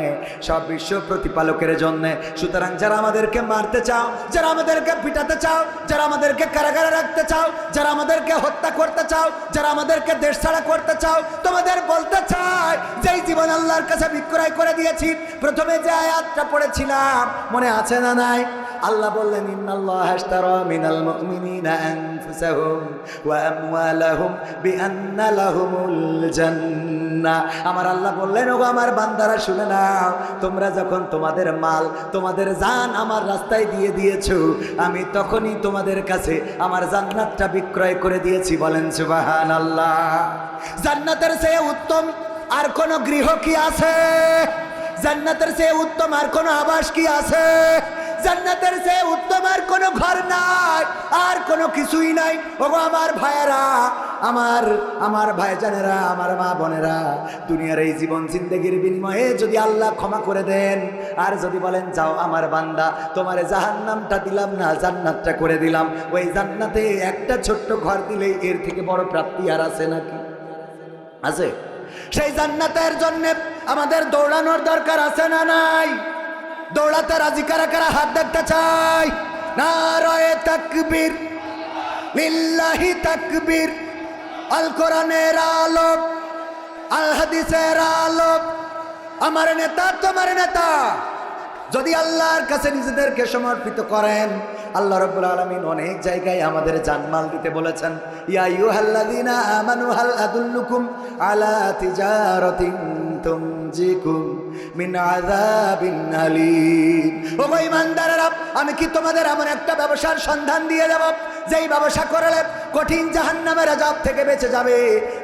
সব বিশ্ব প্রতিপালকের জন্যে। সুতরাং যারা আমাদেরকে মারতে চাও, যারা আমাদেরকে পিটাতে চাও, যারা আমাদেরকে কারাগারে রাখতে চাও, যারা আমাদেরকে হত্যা করতে চাও, যারা আমাদেরকে দেশ ছাড়া করতে চাও, তোমাদের বলতে চাই, যেই জীবন আল্লাহর কাছে বিক্রয় করে দিয়েছি। প্রথমে যে আয়াতটা পড়েছিলাম মনে আছে না নাই? আল্লাহ বললেন, ইন্নাল্লাহা আশতারা মিনাল মুমিনিনা আনফুসাহুম ওয়া আমওয়ালাহুম বিআন্না লাহুমুল জান্নাহ। আমার আল্লাহ বললেন, ওগো আমার বান্দারা শুনে নাও, তোমরা যখন তোমাদের মাল, তোমাদের জান আমার রাস্তায় দিয়ে দিয়েছো, আমি তখনই তোমাদের কাছে আমার জান্নাতটা বিক্রয় করে দিয়েছি। বলেন সুবহানাল্লাহ। জান্নাতের চেয়ে উত্তম আর কোন গৃহ কি আছে? জান্নাতের চেয়ে উত্তম আর কোন আবাস কি আছে? জান্নাতের চেয়ে উত্তম আর কোনো ঘর নাই, আর কোনো কিছুই নাই। ওগো আমার ভাইয়েরা, আমার ভাইজানেরা, আমার মা বোনেরা, দুনিয়ার এই জীবন জিন্দেগির বিনিময়ে যদি আল্লাহ ক্ষমা করে দেন, আর যদি বলেন যাও আমার বান্দা, তোমার জাহান্নামটা দিলাম না, জান্নাতটা করে দিলাম, ওই জান্নাতে একটা ছোট্ট ঘর দিলেই এর থেকে বড় প্রাপ্তি আর আছে নাকি? আছে? সেই জান্নাতের জন্য আমাদের দৌড়ানোর দরকার আছে না নাই? দৌড়াতে রাজি কারা কারা? হাত দেখতে চাই। নারায়ে তাকবীর, লিল্লাহি তাকবীর। আল কোরআনের আলো, আল হাদিসের আলো, আমার নেতা তোমার নেতা। যদি আল্লাহর কাছে নিজেদেরকে সমর্পিত করেন, আল্লাহ রাব্বুল আলামিন অনেক জায়গায় আমাদের জানমাল দিতে বলেছেন। ইয়া আইয়ুহাল্লাযীনা আমানু হাল আদুল্লুকুম আলা তিজারাতিন তুনজিকুম মিন আযাবিন আলীম। ও ঈমানদারেরা, আমি কি তোমাদের এমন একটা ব্যবসার সন্ধান দিয়ে দেব, যেই ব্যবসা করলে কঠিন জাহান্নামের আযাব থেকে বেঁচে যাবে।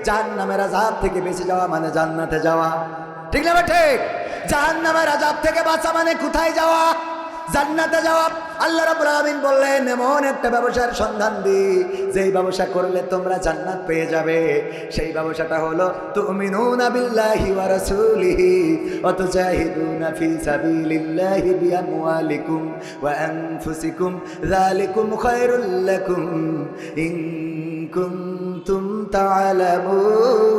জাহান্নামের আযাব থেকে বেঁচে যাওয়া মানে জান্নাতে যাওয়া, ঠিক না? ঠিক। জাহান্নামের আযাব থেকে বাঁচা মানে কোথায় যাওয়া? জান্নাতে যাওয়া। আল্লাহ রাব্বুল আলামিন বললেন, এমন একটা ব্যবসার সন্ধান দি, যেই ব্যবসা করলে তোমরা জান্নাত পেয়ে যাবে। সেই ব্যবসাটা হলো তুমিনুনা বিল্লাহি ওয়া রাসূলিহি ওয়া তুজাহিদুনা ফি সাবিলিল্লাহি বিআমওয়ালিকুম ওয়া আনফুসিকুম, যালিকুম খায়রুল লাকুম ইন কুনতুম তা'লামুন।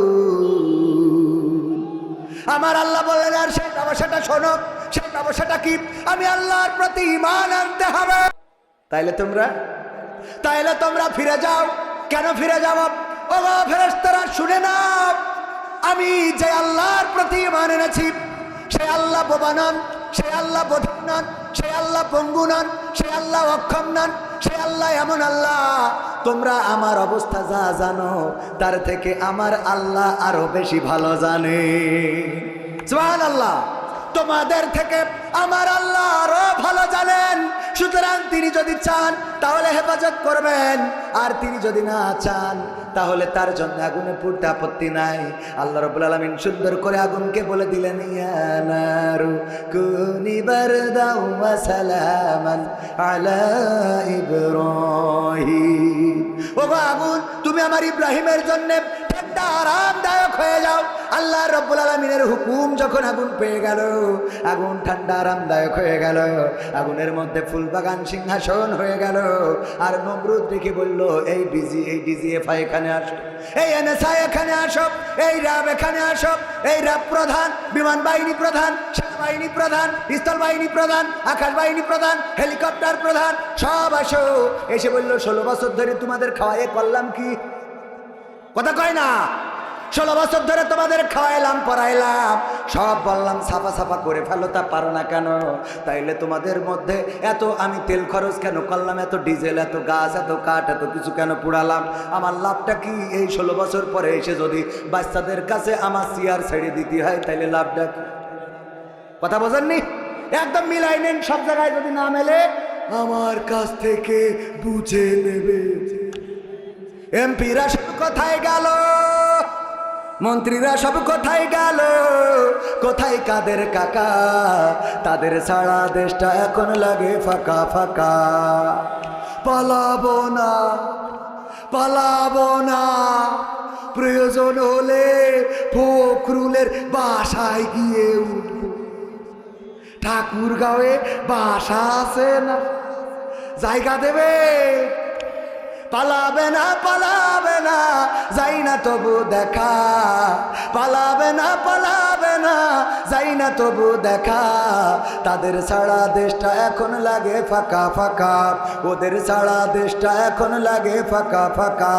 আমার আল্লাহ বললেন, আর সেই ব্যবসাটা শোনো। সেই ব্যবসাটা কি? আমি আল্লাহর প্রতি ঈমান আনতে হবে। তাইলে তোমরা ফিরে যাও। কেন ফিরে যাও? ও ফেরেশতারা শুনে নাও, আমি যে আল্লাহর প্রতি ঈমান এনেছি, সেই আল্লাহ বোবা নন, সেই আল্লাহ বধির নন, সেই আল্লাহ পঙ্গু নন, সেই আল্লাহ অক্ষম নন, সেই আল্লাহ এমন আল্লাহ, তোমরা আমার অবস্থা যা জানো তার থেকে আমার আল্লাহ আরো বেশি ভালো জানে। সুবহানাল্লাহ। তোমাদের থেকে আমার আল্লাহ আরো ভালো জানেন। সুতরাং তিনি যদি চান তাহলে হেফাজত করবেন, আর তিনি যদি না চান তাহলে তার জন্য আগুনে পুড়তে আপত্তি নাই। আল্লাহ রাব্বুল আলামিন সুন্দর করে আগুনকে বলে দিলেন, ইয়া নারু কুনি বারদাও ওয়া সালামান আলা ইব্রাহিম। ওগো আগুন, তুমি আমার ইব্রাহিমের জন্য ঠান্ডা আরামদায়ক হয়ে যাও। আল্লাহ রাব্বুল আলামিনের হুকুম যখন আগুন পেয়ে গেল, আগুন ঠান্ডা আরামদায়ক হয়ে গেল, আগুনের মধ্যে ফুলবাগান সিংহাসন হয়ে গেল। আর নমরুদ রেখে বলল, এই ডিজিএফআই এখানে আসো, এই এনএসআই এখানে আসো, এই র্যাব এখানে আসো, এই র্যাব প্রধান, বিমান বাহিনী প্রধান, সেনাবাহিনী প্রধান, স্থল বাহিনী প্রধান, আকাশ বাহিনী প্রধান, হেলিকপ্টার প্রধান, সব আসো। এসে বলল, 16 বছর ধরে তোমাদের খাওয়াইয়ে করলাম কি? কথা কয় না? 16 বছর ধরে তোমাদের খাওয়াইলাম, পড়াইলাম, সব বললাম সাফা সাফা করে ফেলো, তা পারো না কেন? তাইলে তোমাদের মধ্যে এত আমি তেল খরচ কেন করলাম, এত ডিজেল, এত গাছ, এত কাঠ, এত কিছু কেন পুড়ালাম? আমার লাভটা কি? এই 16 বছর পরে এসে যদি বাচ্চাদের কাছে আমার চেয়ার ছেড়ে দিতে হয়, তাইলে লাভটা কি? কথা বোঝেননি? একদম মিলাই নেন, সব জায়গায় যদি না মেলে আমার কাছ থেকে বুঝে নেবে। এমপিরা সব কোথায় গেল, মন্ত্রীরা সব কোথায় গেল, কোথায় কাদের কাকা? তাদের ছাড়া দেশটা এখন লাগে ফাঁকা ফাঁকা। পালাবো না, পালাবো না, প্রয়োজন হলে ফখরুলের বাসায় গিয়ে উঠব। ঠাকুরগাঁওয়ে বাসা আছে না, জায়গা দেবে? পালাবে না, পালাবে না, যাই না তবু দেখা। পালাবে না, পালাবে না, যাই না তবু দেখা। তাদের ছাড়া দেশটা এখন লাগে ফাঁকা ফাঁকা, ওদের ছাড়া দেশটা এখন লাগে ফাঁকা ফাঁকা।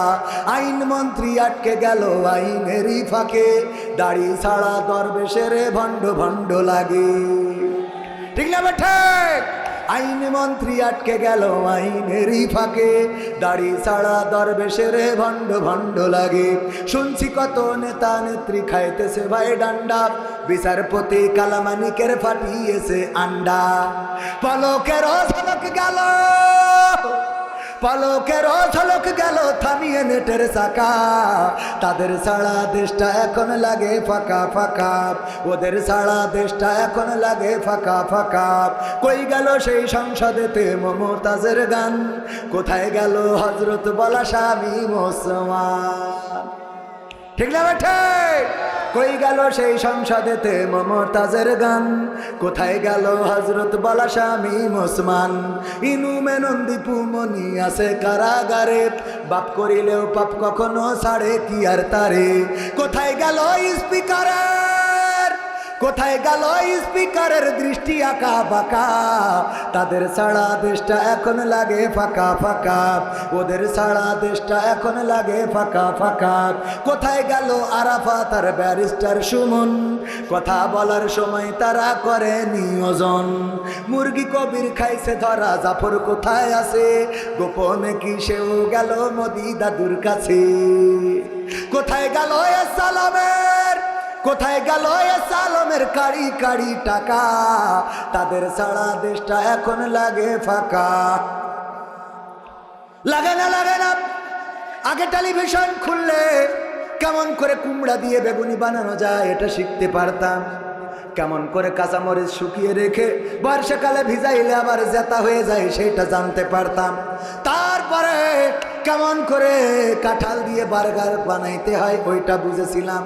আইন মন্ত্রী আটকে গেল আইনেরই ফাঁকে, দাড়ি ছাড়া দরবেশের ভণ্ড ভণ্ড লাগে। ঠিক না বেঠে? আইন মন্ত্রী আটকে গেল আইনেরই ফাঁকে, দাড়ি ছাড়া দরবেশের ভণ্ড ভণ্ড লাগে। শুনছি কত নেতা নেত্রী খাইতেছে ভাই ডান্ডা, বিচারপতি কালামানিকের ফাটিয়েছে আন্ডা। পলকের ঝলক গেল, পলকের ঝলক গেল থামিয়ে নেটের চাকা। তাদের ছাড়া দেশটা এখন লাগে ফাঁকা ফাঁকা, ওদের ছাড়া দেশটা এখন লাগে ফাঁকা ফাঁকা। কই গেল সেই সংসদেতে মমতাজের গান, কোথায় গেল হজরত বলা স্বামী মুসলমান? ঠিক না বেঠে? কই গেল সেই সংসদেতে মমতাজের গান, কোথায় গেল হজরত বলা স্বামী মুসলমান? ইনু মেনন্দি পুমনি আছে কারাগারে, বাপ করিলেও পাপ কখনো ছাড়ে কি আর তারে। কোথায় গেল স্পিকারের, কোথায় গেল স্পিকারের দৃষ্টি আঁকা বাঁকা? তাদের ছাড়া দেশটা এখন লাগে ফাঁকা ফাঁকা, ওদের ছাড়া দেশটা এখন লাগে ফাঁকা ফাঁকা। কোথায় গেল আরাফাত আর ব্যারিস্টার সুমন, কথা বলার সময় তারা করে নিয়োজন। মুরগি কবির খাইছে ধরা, জাফর কোথায় আছে? গোপনে কি সেও গেল মোদি দাদুর কাছে? কোথায় গেল সালামের, কোথায় গেল সালমের কাড়ি কাড়ি টাকা? তাদের ছাড়া দেশটা এখন লাগে ফাঁকা। লাগে না, লাগে না। আগে টেলিভিশন খুললে কেমন করে কুমড়া দিয়ে বেগুনি বানানো যায় এটা শিখতে পারতাম, কেমন করে কাঁচামরিচ শুকিয়ে রেখে বর্ষাকালে ভিজাইলে আবার জেতা হয়ে যায় সেটা জানতে পারতাম। তারপরে কেমন করে কাঁঠাল দিয়ে বার্গার বানাইতে হয় ওইটা বুঝেছিলাম।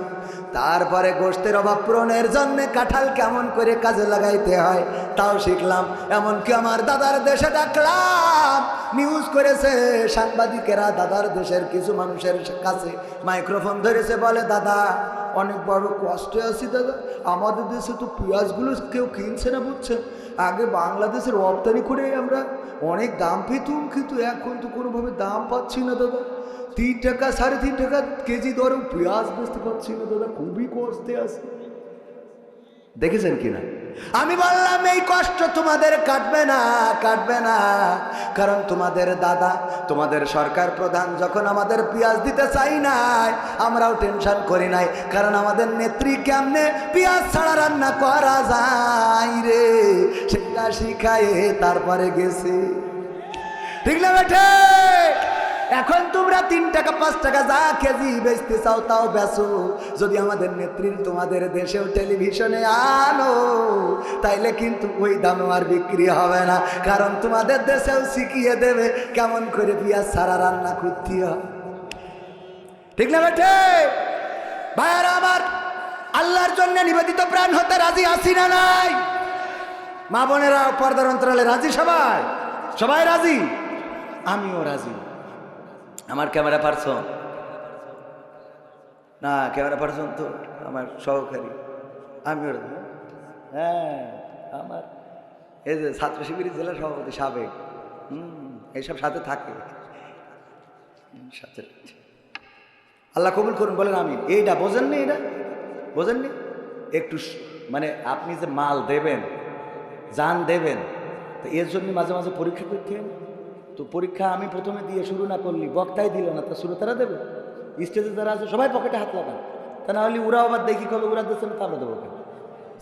তারপরে গোশতের অভাব পূরণের জন্য কাঁঠাল কেমন করে কাজে লাগাইতে হয় তাও শিখলাম। এমনকি আমার দাদার দেশে দেখলাম নিউজ করেছে সাংবাদিকেরা, দাদার দেশের কিছু মানুষের কাছে মাইক্রোফোন ধরেছে, বলে দাদা অনেক বড় কষ্টে আছি দাদা, আমাদের দেশে তো পেঁয়াজগুলো কেউ কিনছে না, বুঝছেন? আগে বাংলাদেশের রপ্তানি করে আমরা অনেক দাম পেতুম, কিন্তু এখন তো কোনোভাবে দাম পাচ্ছি না দাদা। 3 টাকা 3.5 টাকা কেজি দরেও পেঁয়াজ বেচতে পারছি না দাদা, খুবই কষ্টে আছে। দেখেছেন কিনা? আমি বললাম এই কষ্ট তোমাদের কাটবে না, কাটবে না, কারণ তোমাদের দাদা, তোমাদের সরকার প্রধান যখন আমাদের পেঁয়াজ দিতে চাই নাই আমরাও টেনশন করি নাই, কারণ আমাদের নেত্রী কেমনে পেঁয়াজ ছাড়া রান্না করা যায় রে সেটা শিখায়ে তারপরে গেছে। ঠিক না বেঠে? এখন তোমরা 3 টাকা 5 টাকা যা কেজি বেচতে চাও তাও বেচো, যদি আমাদের নেত্রীর তোমাদের দেশেও টেলিভিশনে আনো তাইলে কিন্তু ওই দামে আর বিক্রি হবে না, কারণ তোমাদের দেশেও শিখিয়ে দেবে কেমন করে পেঁয়াজ ছাড়া রান্না করতে হয়। ঠিক না বেঠে? ভাইয়ারা আমার, আল্লাহর জন্য নিবেদিত প্রাণ হতে রাজি আছি না নাই? মা বোনেরা পর্দার অন্তরালে রাজি? সবাই সবাই রাজি? আমিও রাজি। আমার ক্যামেরা পার্সন না, ক্যামেরা পার্সন তো আমার সহকারী, আমিও রাজি। হ্যাঁ, আমার এই যে ছাত্র শিবিরের জেলা সভাপতি সাবেক, এইসব সাথে থাকে সাথে। আল্লাহ কবুল করুন, বলেন আমি। এইটা বোঝেননি? এটা বোঝেননি? একটু মানে আপনি যে মাল দেবেন, জান দেবেন, তো এর জন্য মাঝে মাঝে পরীক্ষা করতে হয়। তো পরীক্ষা আমি প্রথমে দিয়ে শুরু না করলি, বক্তাই দিল না, তা শুরু তারা দেবে? স্টেজে যারা আছে সবাই পকেটে হাত লাগান, তা না হলে ওরা আবার দেখি কবে ওরা দিচ্ছে না, তারপরে দেবো কেন?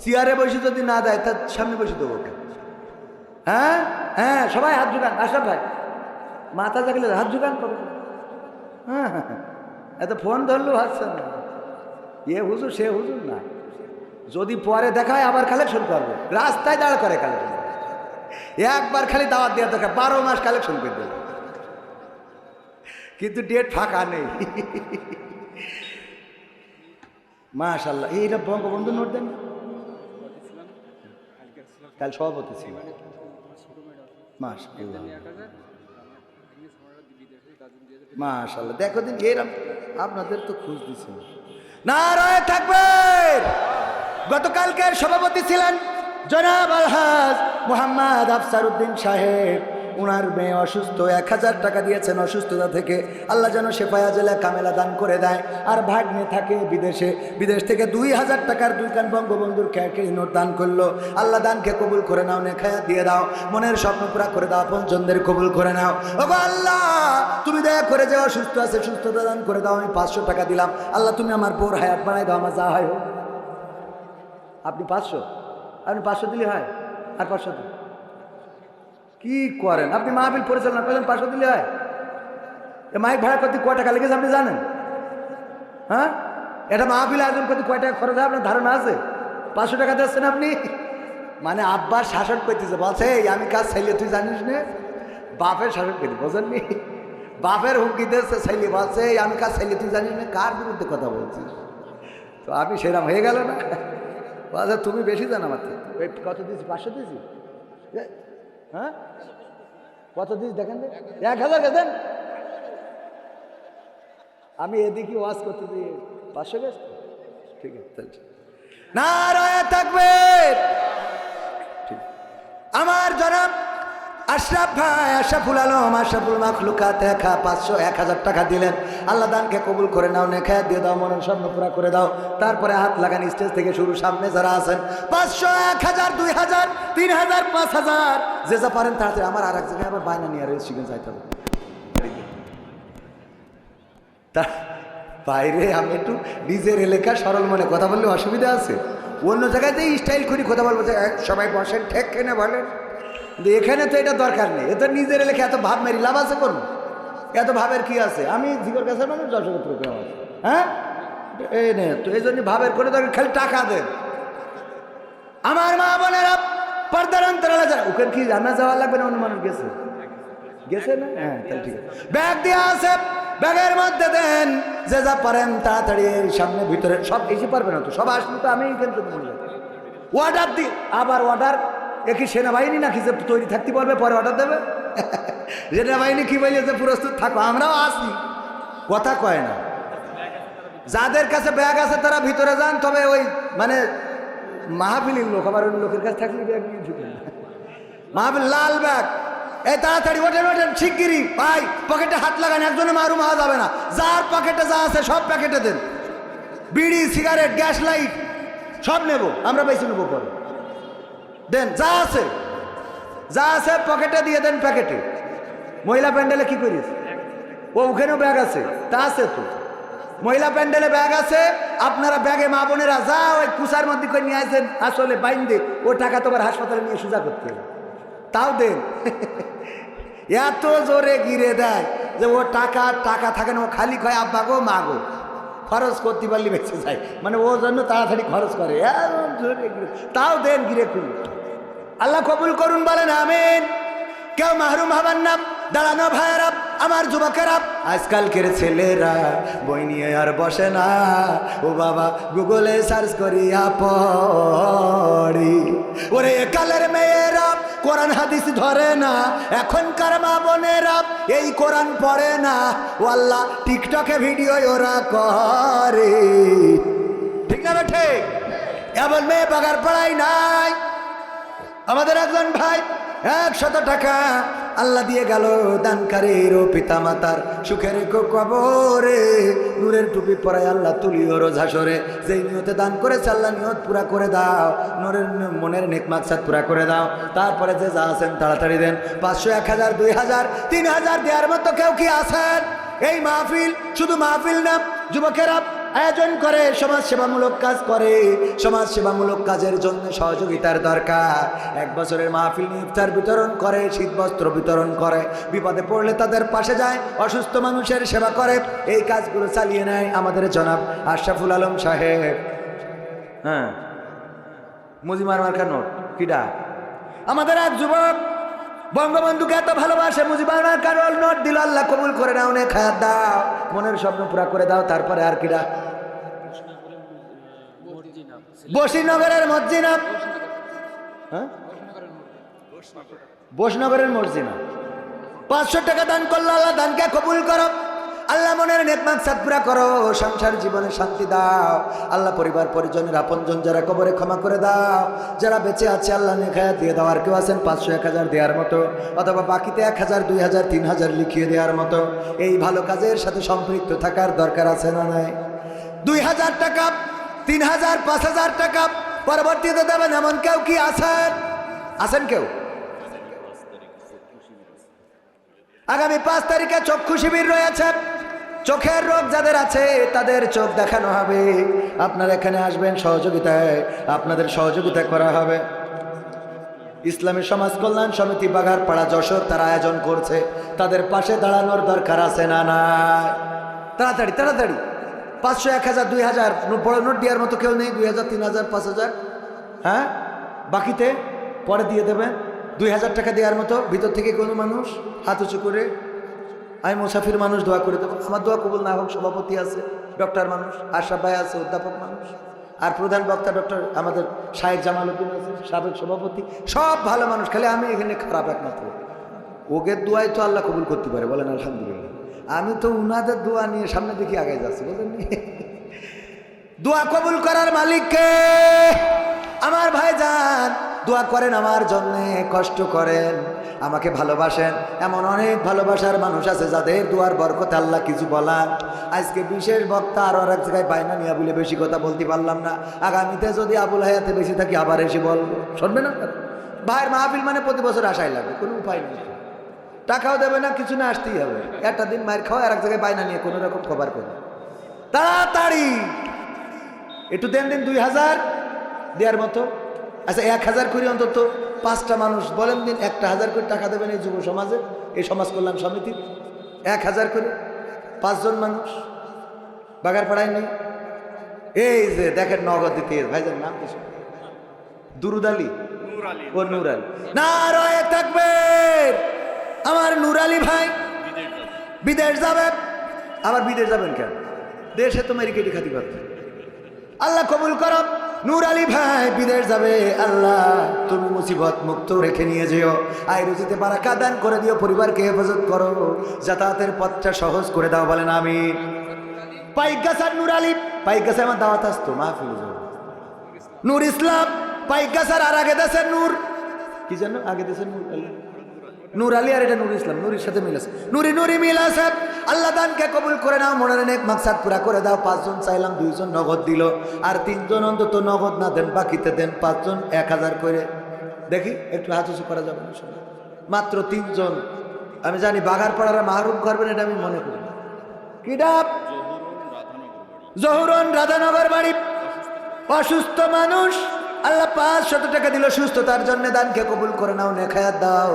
চেয়ারে বসে যদি না দেয় তার সামনে বসে দেবো কেন? হ্যাঁ হ্যাঁ, সবাই হাত ঝুকান। আশরাফ ভাই মাথা জাগলে হাত ঝুকান। হ্যাঁ হ্যাঁ, এত ফোন ধরলেও হাসছেন না। এ হুজুর সে হুজুর না, যদি পরে দেখায় আবার কালেকশন করবে, রাস্তায় দাঁড় করে কালেকশন। একবার খালি দাওয়াত দেওয়া দেখা 12 মাস কালেকশন করে দেবে, কিন্তু ডেট ফাঁকা নেই। মাশাআল্লাহ, এইটা বঙ্গবন্ধু নোট দেন। কাল সভাপতি ছিল। মাশাআল্লাহ মাশাআল্লাহ, দেখো দিন এরকম আপনাদের তো খোঁজ দিচ্ছে। নারায়ে তাকবীর। গতকালকের সভাপতি ছিলেন জনাব আলহাজ মোহাম্মদ আফসার উদ্দিন সাহেব। ওনার মেয়ে অসুস্থ, 1000 টাকা দিয়েছেন অসুস্থতা থেকে। আল্লাহ যেন শেফায়া জেলা কামেলা দান করে দেয়। আর ভাগ্নে থাকে বিদেশে, বিদেশ থেকে 2000 টাকার 2 কান বঙ্গবন্ধুর ক্যাকেরি নোট দান করলো। আল্লাহ দানকে কবুল করে নাও, নেখায়া দিয়ে দাও, মনের স্বপ্ন পুরা করে দাও, আপনজনদের কবুল করে নাও। ওগো আল্লাহ, তুমি দয়া করে যে অসুস্থ আছে সুস্থতা দান করে দাও। আমি 500 টাকা দিলাম, আল্লাহ তুমি আমার বোর হায়াত বাড়াই দাও, আমার যা হয় হোক। আপনি 500, আপনি 500 দিলে হয়, আর 500 দিন কি করেন আপনি? মাহফিল পরিচালনা করেন, 500 দিলে হয়? মাইক ভাড়া করতে কয় টাকা লেগেছে আপনি জানেন? হ্যাঁ, এটা মাহফিল আয়োজন করতে কয় টাকা খরচ হয় আপনার ধারণা আছে? 500 টাকা দিচ্ছেন আপনি। মানে আব্বার শাসন করতেছে, বলছে আমি কাজ চাইলে তুই জানিস না, বাপের শাসন করতে, বোঝেননি? বাপের হুমকি দিচ্ছে, চাইলে বলছে আমি কাজ চাইলে তুই জানিস না। কার বিরুদ্ধে কথা বলছিস? তো আমি সেরাম হয়ে গেল না, বলছে তুমি বেশি জানো আমার থেকে। কত দিয়েছি? 500 দিয়েছি। হ্যাঁ, কত দিস দেখেন, 1000 গেছেন। আমি এদিকে ওয়াজ করতে দিই 500 গেছে। ঠিক আছে, নারায়ে তাকবীর। আমার জনাব আশরাফ ভাই, আশরাফুল আলম, আশরাফুল মাখলুকাত 1000 টাকা দিলেন। আল্লাহ দানকে কবুল করে নাও, নেখায়া দিয়ে দাও, মনের স্বপ্ন পুরা করে দাও। তারপরে হাত লাগান স্টেজ থেকে শুরু, সামনে যারা আছেন 500, 1000, 2000, 3000, 5000 যে যা পারেন তাড়াতাড়ি। আমার আর এক জায়গায় আবার বায়না নিয়ে শিখে যাইতে হবে বাইরে। আমি একটু নিজের এলাকা সরল মনে কথা বললে অসুবিধা আছে। অন্য জায়গায় যে স্টাইল করি কথা বলবো, যে সবাই বসেন ঠেক কেনে বলেন, কিন্তু এখানে তো এটা দরকার নেই। এত নিজের এলাকা এত ভাব মেরি লাভ আছে কোন? এত ভাবের কি আছে? আমি জিগর কাছের মানুষ, যশোগত্র আছে। হ্যাঁ, এই নে তো, এই জন্য ভাবের করে দরকার, খালি টাকা দেন। আমার মা বোনেরা পর্দার অন্তরালে যারা, ওখানে কি রান্না যাওয়া লাগবে না? অন্য মানুষ গেছে গেছে না? হ্যাঁ, তাহলে ঠিক আছে। ব্যাগ দিয়ে আছে, ব্যাগের মধ্যে দেন, যে যা পারেন তাড়াতাড়ি সামনে ভিতরে। সব এসে পারবে না তো, সব আসলে তো আমি কিন্তু অর্ডার দিই। আবার অর্ডার একই সেনাবাহিনী নাকি যে তৈরি থাকতে বলবে, পরে অর্ডার দেবে? সেনাবাহিনী কি বলে যে প্রস্তুত থাকো, আমরাও আসি, কথা কয় না। যাদের কাছে ব্যাগ আছে তারা ভিতরে যান, তবে ওই মানে মাহফিলের লোক, আবার ওই লোকের কাছে থাকলে ব্যাগ নিয়ে ঢুকেন। মাহফিল লাল ব্যাগ, এই তাড়াতাড়ি ওঠেন ওঠেন শিগগিরি ভাই, পকেটে হাত লাগান, একজনে মারুম হওয়া যাবে না। যার পকেটে যা আছে সব প্যাকেটে দেন, বিড়ি, সিগারেট, গ্যাস লাইট সব নেব আমরা, বেশি নেবো পরে। দেন যা আছে, যা আছে পকেটে দিয়ে দেন, প্যাকেটে। মহিলা প্যান্ডেলে কি করিস? ও ওখানেও ব্যাগ আছে, তা আছে তো। মহিলা প্যান্ডেলে ব্যাগ আছে, আপনারা ব্যাগে মা বোনেরা যা ওই কুচার মধ্যে করে নিয়ে আসেন, আসলে বাইন দে, ও টাকা তোমার হাসপাতালে নিয়ে সোজা করতে হবে, তাও দেন। এত জোরে গিরে দেয় যে ও টাকা টাকা থাকে না, ও খালি কয় আব্বা গো মা গো, খরচ করতে পারলে বেঁচে যায়, মানে ও জন্য তাড়াতাড়ি খরচ করে, জোরে গিরে, তাও দেন গিরে খুলি। আল্লাহ কবুল করুন, বলেন আমিন। কেউ মাহরুম হবেন না। দাঁড়ানো ভাইয়েরা, আমার যুবকেরা, আজকালকের ছেলেরা বই নিয়ে আর বসে না, ও বাবা গুগলে সার্চ করিয়া পড়ি। ওরে কালের মেয়েরা কোরআন হাদিস ধরে না, এখনকার মা বোনেরা এই কোরআন পড়ে না, ও আল্লাহ টিকটকে ভিডিও ওরা করে, ঠিক না? ঠিক। এমন মেয়ে বাগার পড়াই নাই। আমাদের একজন ভাই 100 টাকা আল্লাহ দিয়ে গেল দানকারীর ও পিতা মাতার সুখের কবরে, নূরের টুপি পরায় আল্লাহ তুলিও রোজ হাসরে। যেই নিয়তে দান করেছে আল্লাহ নিয়ত পুরা করে দাও, নূরের মনের নেক মাকসাদ পুরা করে দাও। তারপরে যে যা আছেন তাড়াতাড়ি দেন। 500, 1000, 2000, 3000 দেওয়ার মতো কেউ কি আছেন? এই মাহফিল শুধু মাহফিল না, যুবকেরা আয়োজন করে, সমাজ সেবামূলক কাজ করে। সমাজ সেবামূলক কাজের জন্য সহযোগিতার দরকার। এক বছরের মাহফিল নিয়ে ইফতার বিতরণ করে, শীত বস্ত্র বিতরণ করে, বিপদে পড়লে তাদের পাশে যায়, অসুস্থ মানুষের সেবা করে। এই কাজগুলো চালিয়ে নেয় আমাদের জনাব আশরাফুল আলম সাহেব। হ্যাঁ, মুজিমার মার্কা নোট কিডা? আমাদের এক যুবক বঙ্গবন্ধুকে এত ভালোবাসে, মুজিবার মার্কা নোট দিল। আল্লাহ কবুল করে নাও, অনেক হায়াত দাও, মনের স্বপ্ন পুরা করে দাও। তারপরে আর কিডা? বসিরনগরের মসজিনা। হ্যাঁ, বসনগরের মসজিনা 500 টাকা দান করলো। আল্লাহ দানকে কবুল করো, আল্লাহ মনের নেক মাকসাদ পুরা করো, সংসার জীবনে শান্তি দাও। আল্লাহ পরিবার পরিজনের আপনজন যারা কবরে ক্ষমা করে দাও, যারা বেঁচে আছে আল্লাহ নেক হায়াত দিয়ে দাও। আর কেউ আছেন 500 1000 দেওয়ার মতো, অথবা বাকিতে 1000 2000 3000 লিখিয়ে দেওয়ার মতো, এই ভালো কাজের সাথে সম্পৃক্ত থাকার দরকার আছে না নাই? 2000 টাকা 3000 5000 টাকা পরবর্তীতে দেবেন এমন কেউ কি আছেন? আছেন কেউ? আগামী 5 তারিখে চক্ষু শিবির রয়েছে। চোখের রোগ যাদের আছে তাদের চোখ দেখানো হবে। আপনারা এখানে আসবেন, সহযোগিতায় আপনাদের সহযোগিতা করা হবে। ইসলামী সমাজ কল্যাণ সমিতি বাগারপাড়া যশোর তারা আয়োজন করছে। তাদের পাশে দাঁড়ানোর দরকার আছে না নাই? তাড়াতাড়ি তাড়াতাড়ি 500 1000 2000 বড় নোট দেওয়ার মতো কেউ নেই? 2000 3000 5000, হ্যাঁ, বাকিতে পরে দিয়ে দেবেন। 2000 টাকা দেওয়ার মতো ভিতর থেকে কোনো মানুষ হাত উঁচু করে, আমি মুসাফির মানুষ, দোয়া করে দেবো। আমার দোয়া কবুল না হোক, সভাপতি আছে, ডক্টর মানুষ, আশরাফ ভাই আছে, অধ্যাপক মানুষ, আর প্রধান বক্তা ডক্টর আমাদের শাহেদ জামালউদ্দিন আছে, সাবেক সভাপতি, সব ভালো মানুষ। খালি আমি এখানে খারাপ একমাত্র। ওদের দোয়াই তো আল্লাহ কবুল করতে পারে, বলেন আলহামদুলিল্লাহ। আমি তো উনাদের দোয়া নিয়ে সামনে দিকে আগে যাচ্ছি, বলেন। দোয়া কবুল করার মালিককে আমার ভাইজান দোয়া করেন আমার জন্যে, কষ্ট করেন, আমাকে ভালোবাসেন। এমন অনেক ভালোবাসার মানুষ আছে যাদের দোয়ার বরকতে আল্লাহ কিছু বলার। আজকে বিশেষ বক্তা আর এক জায়গায় পায় না নিয়ে বলে বেশি কথা বলতে পারলাম না। আগামীতে যদি আবুল হায়াতে বেশি থাকি আবার এসে বলবো, শুনবে না? ভাইয়ের মাহফিল মানে প্রতি বছর আসাই লাগবে, কোনো উপায় নেই। টাকাও দেবে না, কিছু না, আসতেই হবে। একটা দিন মায়ের খাওয়া আর এক জায়গায় পায় না নিয়ে কোনো রকম খবর করে তাড়াতাড়ি একটু দেন 2000 দেওয়ার মতো। আচ্ছা 1000 করে অন্তত 5টা মানুষ বলেন দিন, 1000 করে টাকা দেবেন এই যুব সমাজে, এই সমাজ কল্যাণ সমিতির 1000 করে 5 জন মানুষ বাগারপাড়ায় নেই। এই যে দেখেন নগদ দিতে ভাইজান নাম কিছু দুরুদ আলী, ও নূর আলী, নারায়ে তাকবীর। আমার নূর আলী ভাই বিদেশ যাবে। আবার বিদেশ যাবেন কেন? দেশে তো মেরিকেটি খাতি পারতেন। আল্লাহ কবুল করো, নূর আলী ভাই বিদেশ যাবে। আল্লাহ তুমি মুসিবত মুক্ত রেখে নিয়ে যেও, আয় রুজিতে বারাকা দান করে দিও, পরিবারকে হেফাজত করো, যাতায়াতের পথটা সহজ করে দাও, বলেন আমি। পাইকগাছার নূর আলী, পাইকগাছায় আমার দাওয়াত আসতো মাহফিল। নূর ইসলাম পাইকগাছার, আর আগে দেশের নূর কি জানো, আগে দেশের নূর আলী, নূর আলী আর এটা নূর ইসলাম, নূরের সাথে মিল আছে, নুরি নুরি মিল আছে। আল্লাহ দানকে কবুল করে নাও, মনের নেক মাকসাদ পুরা করে দাও। 5 জন চাইলাম, 2 জন নগদ দিল, আর 3 জন অন্তত নগদ না দেন, বাকিতে দেন 5 জন 1000 করে। দেখি একটু হাত উঁচু করা যাবে না? মাত্র 3 জন। আমি জানি বাগারপাড়ারা মাহরুম করবেন, এটা আমি মনে করি। কি ডাব? জহুরন রাধানগর বাড়ি, অসুস্থ মানুষ। আল্লাহ 500 টাকা দিল সুস্থতার জন্য, দানকে কবুল করে নাও, নেক হায়াত দাও।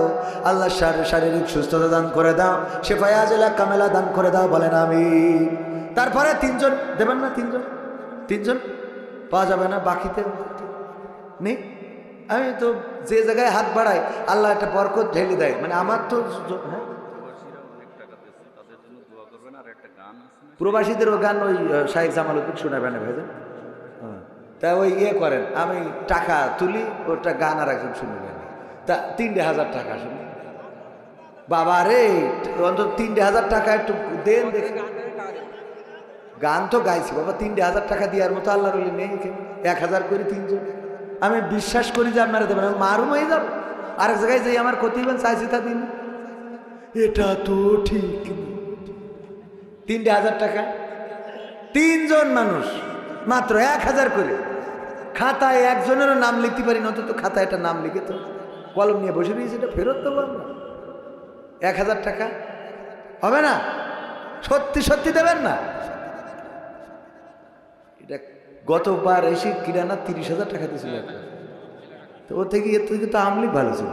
আল্লাহ শারীরিক সুস্থতা দান করে দাও, শেফায়ে আজলা কামেলা দান করে দাও, বলেন আমিন। তারপরে 3 জন দেবেন না? 3 জন পাওয়া যাবে না, বাকিতে নেই। আমি তো যে জায়গায় হাত বাড়াই আল্লাহ একটা বরকত ঢেলে দেয়, মানে আমার তো। হ্যাঁ, প্রবাসীদেরও গান ওই শাহেদ জামালউদ্দিন শোনাবেন ভাইজান। তা ওই ইয়ে করেন, আমি টাকা তুলি, ওটা গান আর একজন শুনবেন। তা 3000 টাকা শুনে বাবা রে, অন্তত 3000 টাকা একটু দেন দেখি। গান তো গাইছি বাবা, 3000 টাকা দেওয়ার মতো আল্লাহর ওলি নেই। 1000 করে 3 জন। আমি বিশ্বাস করি যে আপনারা দেবেন, আমি মারুম হয়ে যাব। আরেক জায়গায় যাই আমার ক্ষতি হবেন, চাইছি তা দিন। এটা তো ঠিক। 3000 টাকা 3 জন মানুষ, মাত্র 1000 করে। খাতায় একজনেরও নাম লিখতে পারি না, অন্তত খাতায় একটা নাম লিখে তো কলম নিয়ে বসে দিয়েছি, এটা ফেরত দেবো আমরা। 1000 টাকা হবে না? সত্যি সত্যি দেবেন না? গতবার এসে কিরানা 30,000 টাকা দিয়েছিল একবার। তো ওর থেকে এর থেকে তো আওয়ামী লীগ ভালো ছিল।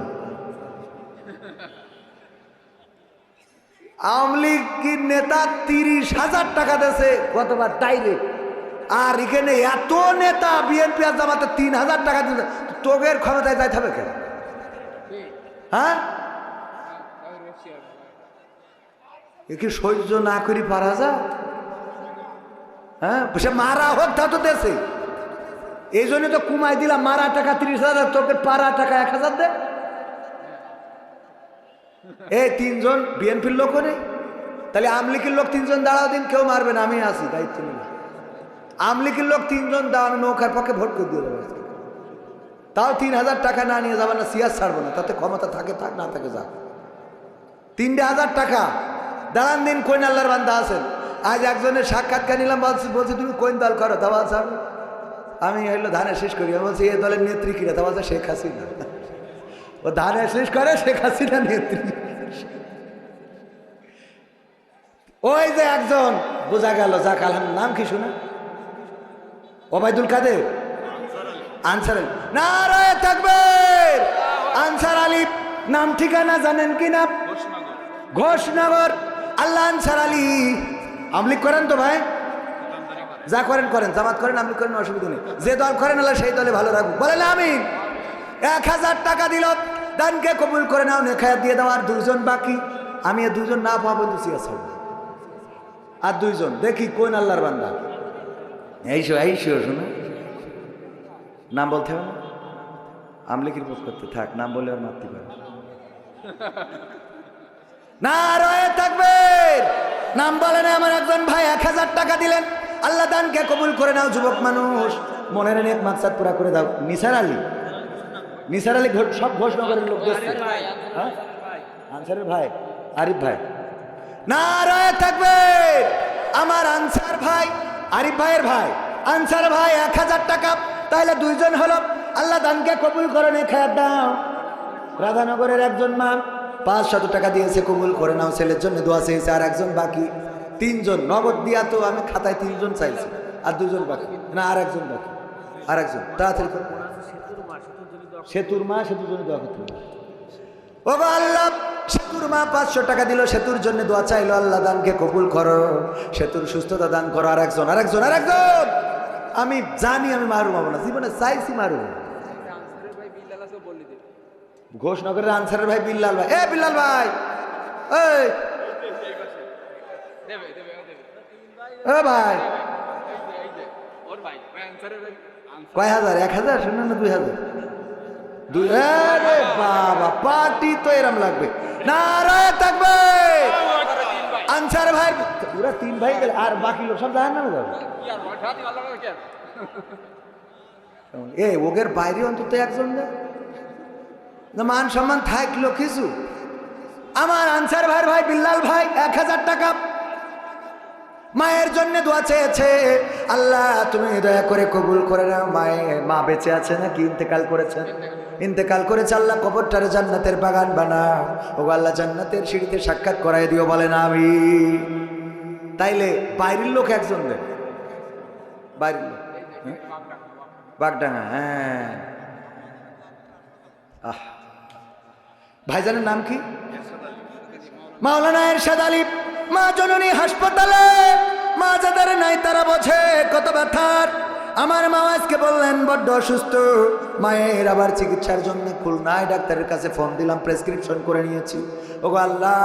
আওয়ামী লীগের নেতা 30,000 টাকা দিয়েছে গতবার ডাইরেক্ট। আর এখানে এত নেতা বিএনপি আর জামাতে 3,000 টাকা দিয়েছে। তোগের ক্ষমতায় যাইতে হবে কেন? হ্যাঁ, এ কি সহ্য না করি পারা যায়? হ্যাঁ, সে মারা হোক তা তো দেশে। এই জন্য তো কুমাই দিলাম, মারা টাকা 30,000, তোকে পারা টাকা 1,000 দে। এই 3 জন বিএনপির লোক নেই, তাহলে আওয়ামী লীগের লোক 3 জন দাঁড়াও দিন, কেউ মারবে না, আমি আছি দায়িত্ব নিলাম। আওয়ামী লীগের লোক 3 জন দাও, আমি নৌকার পক্ষে ভোট করে দিয়ে দেবো। তাও 3,000 টাকা না নিয়ে যাবে না, সিয়ার ছাড়বো না, তাতে ক্ষমতা থাকে থাক, না থাকে যাক। 3,000 টাকা দাঁড়ান দিন। কোন আল্লাহর বান্দা আছেন? আজ একজনের সাক্ষাৎকার নিলাম, বলছি তুমি কোন দল করো? তা বলছে আমি হইলো ধানের শেষ করি। আমি বলছি এই দলের নেত্রী কিনা? তা বলছে শেখ হাসিনা। ও ধানের শেষ করে, শেখ হাসিনা নেত্রী। ওই যে একজন বোঝা গেল, যা কালাম নাম কি শুনে? ওবায়দুল কাদের, আনসার আলী। নারায়ে তাকবীর। আনসার আলী নাম ঠিকানা জানেন কি না? ঘোষনগর। আল্লাহ আনসার আলী আওয়ামী লীগ করেন তো ভাই? যা করেন করেন, জামাত করেন, আওয়ামী লীগ করেন, অসুবিধা নেই। যে দল করেন আল্লাহ সেই দলে ভালো রাখুন, বলেন আমিন। 1,000 টাকা দিল, দানকে কবুল করে নাও, নেখায়াত দিয়ে দাও। আর 2 জন বাকি, আমি 2 জন না পাবো দুসিয়াছে। আর 2 জন দেখি কোন আল্লাহর বান্দা। এইসো শোনো, নাম বলতে হবে না, আওয়ামী লীগের পক্ষ করতে থাক, নাম বলে আর মারতে পারে। নারায়ে তাকবীর। নাম বলে না আমার একজন ভাই 1,000 টাকা দিলেন। আল্লাহ দানকে কবুল করে নাও, যুবক মানুষ, মনের নেক মাকসাদ পুরা করে দাও। নিসার আলী, নিসার আলী সব ঘোষনগরের লোক দেখছে। হ্যাঁ, আনসারের ভাই আরিফ ভাই। নারায়ে তাকবীর। আমার আনসার ভাই, আরিফ ভাইয়ের ভাই, আনসার ভাই 1,000 টাকা, তাহলে 2 জন হলো। আল্লাহ দানকে কবুল করে নে, খায়াত দাও। রাধানগরের একজন মা 500 টাকা দিয়েছে, কবুল করে নাও, ছেলের জন্য দোয়া চেয়েছে। আর একজন বাকি, 3 জন নগদ দিয়া, তো আমি খাতায় 3 জন চাইছি, আর 2 জন বাকি, না আর একজন বাকি, আর একজন তাড়াতাড়ি করে। সেতুর মা, সেতুর জন্য দোয়া করতে হবে। ও আল্লাহ, সেতুর মা 500 টাকা দিল, সেতুর জন্য দোয়া চাইলো, আল্লাহ দানকে কবুল করো, সেতুর সুস্থতা দান করো। আর একজন, আমি জানি আমি মারুম হবো না, জীবনে চাইছি মারুম। ঘোষনগরের আনসারের ভাই বিল্লাল ভাই। এ বিল্লাল ভাই, ভাই কয় হাজার? 1,000 শুনুন না, 2,000। বাবা, পার্টি তো এরম লাগবে। নারায়ে তাকবীর। আনসার ভাই পুরা 3 ভাই গেল, আর বাকি লোক সব জাহান্নামে যাবে। ওগের বাইরে অন্তত একজন না, মান সম্মান থাকলো কিছু। আমার আনসার ভাইয়ের ভাই বিল্লাল ভাই 1,000 টাকা মায়ের জন্য দোয়া চেয়েছে। আল্লাহ তুমি দয়া করে কবুল করে নাও। মা বেঁচে আছে নাকি ইন্তেকাল করেছেন? ইন্তেকাল করেছে। আল্লাহ কবরটারে জান্নাতের বাগান বানাও। ও আল্লাহ জান্নাতের সিঁড়িতে সাক্ষাৎ করাই দিও, বলেন আমি। তাইলে বাইরের লোক একজন দেন, বাইরের লোক বাগডাঙ্গা। হ্যাঁ, ভাইজানের নাম কি? মাওলানা এরশাদ আলী। মা জননী হাসপাতালে, মা যাদের নাই তারা বোঝে কত ব্যথার। আমার মা আজকে বললেন বড্ড অসুস্থ। মায়ের আবার চিকিৎসার জন্য খুলনায় ডাক্তারের কাছে ফোন দিলাম, প্রেসক্রিপশন করে নিয়েছি। ওগো আল্লাহ,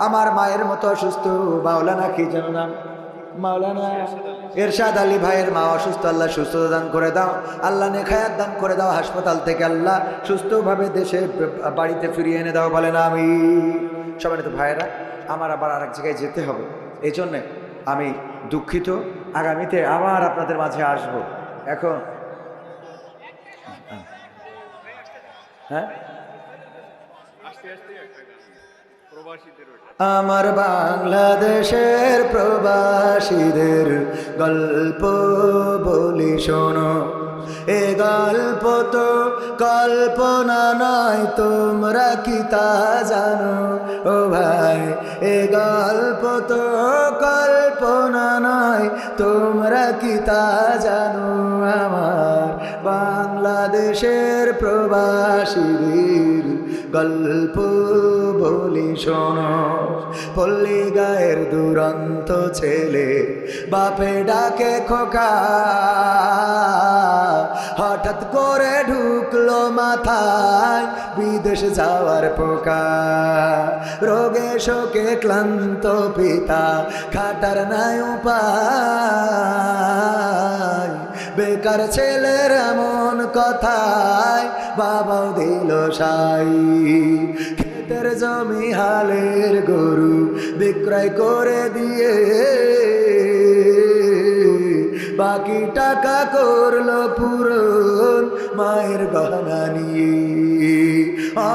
আমার মায়ের মতো অসুস্থ মাওলানা, কি যেন নাম, মাওলানা এরশাদ আলী ভাইয়ের মা অসুস্থ। আল্লাহ সুস্থতা দান করে দাও, আল্লাহ নেখায়াত দান করে দাও। হাসপাতাল থেকে আল্লাহ সুস্থভাবে দেশে বাড়িতে ফিরিয়ে এনে দাও, বলেন আমি। সবাই তো ভাইয়েরা, আমার আবার আরেক জায়গায় যেতে হবে, এই জন্যে আমি দুঃখিত। আগামীতে আবার আপনাদের মাঝে আসবো। এখন হ্যাঁ, আমার বাংলাদেশের প্রবাসীদের গল্প বলি শোনো। এ গল্প তো কল্পনা নয়, তোমরা কি তা জানো? ও ভাই, এ গল্প তো কল্পনা নয়, তোমরা কি তা জানো আমার বাংলাদেশের প্রবাসীদের গল্প বলি শোনো। পল্লী গায়ের দুরন্ত ছেলে বাপে ডাকে খোকা, হঠাৎ করে ঢুকলো মাথায় বিদেশ যাওয়ার পোকা। রোগে শোকে ক্লান্ত পিতা খাটার নাই উপায়, বেকার ছেলের এমন কথায় বাবাও দিল সাই। ক্ষেতের জমি হালের গরু বিক্রয় করে দিয়ে বাকি টাকা করলো পূরণ মায়ের গহনা নিয়ে।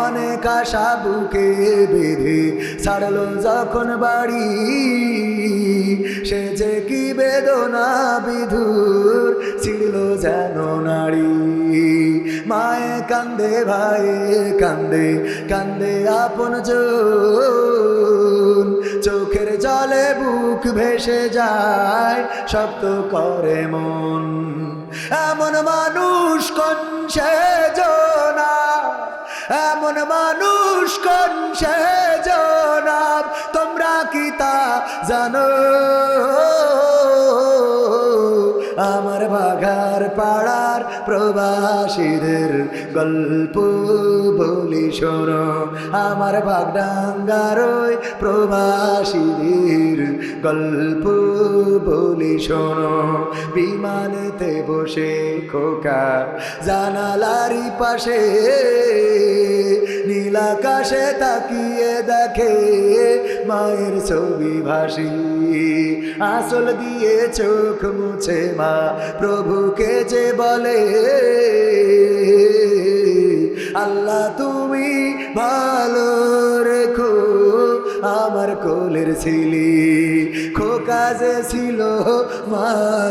অনেক আশা বুকে বেঁধে ছাড়লো যখন বাড়ি, সে যে কি বেদনা বিধুর ছিড়ল যেন নারী। মায়ে কান্দে ভাইয়ে কান্দে কান্দে আপন জন, চোখের জলে বুক ভেসে যায় শব্দ করে মন। এমন মানুষ কোন সেজনা, এমন মানুষ কোন সেজনা, তোমরা কি তা জানো? আমার বাঘার পাড়ার প্রবাসীদের গল্প বলি শোনো। আমার বাগডাঙ্গার ওই প্রবাসীদের গল্প বলি শোনো। বিমানেতে বসে খোকা জানালারি পাশে নীল আকাশে তাকিয়ে দেখে মায়ের ছবি ভাসি। আঁচল দিয়ে চোখ মুছে মা প্রভুকে যে বলে, আল্লাহ তুমি ভালো রেখো আমার কোলের ছিলি। খোকা যে ছিল মা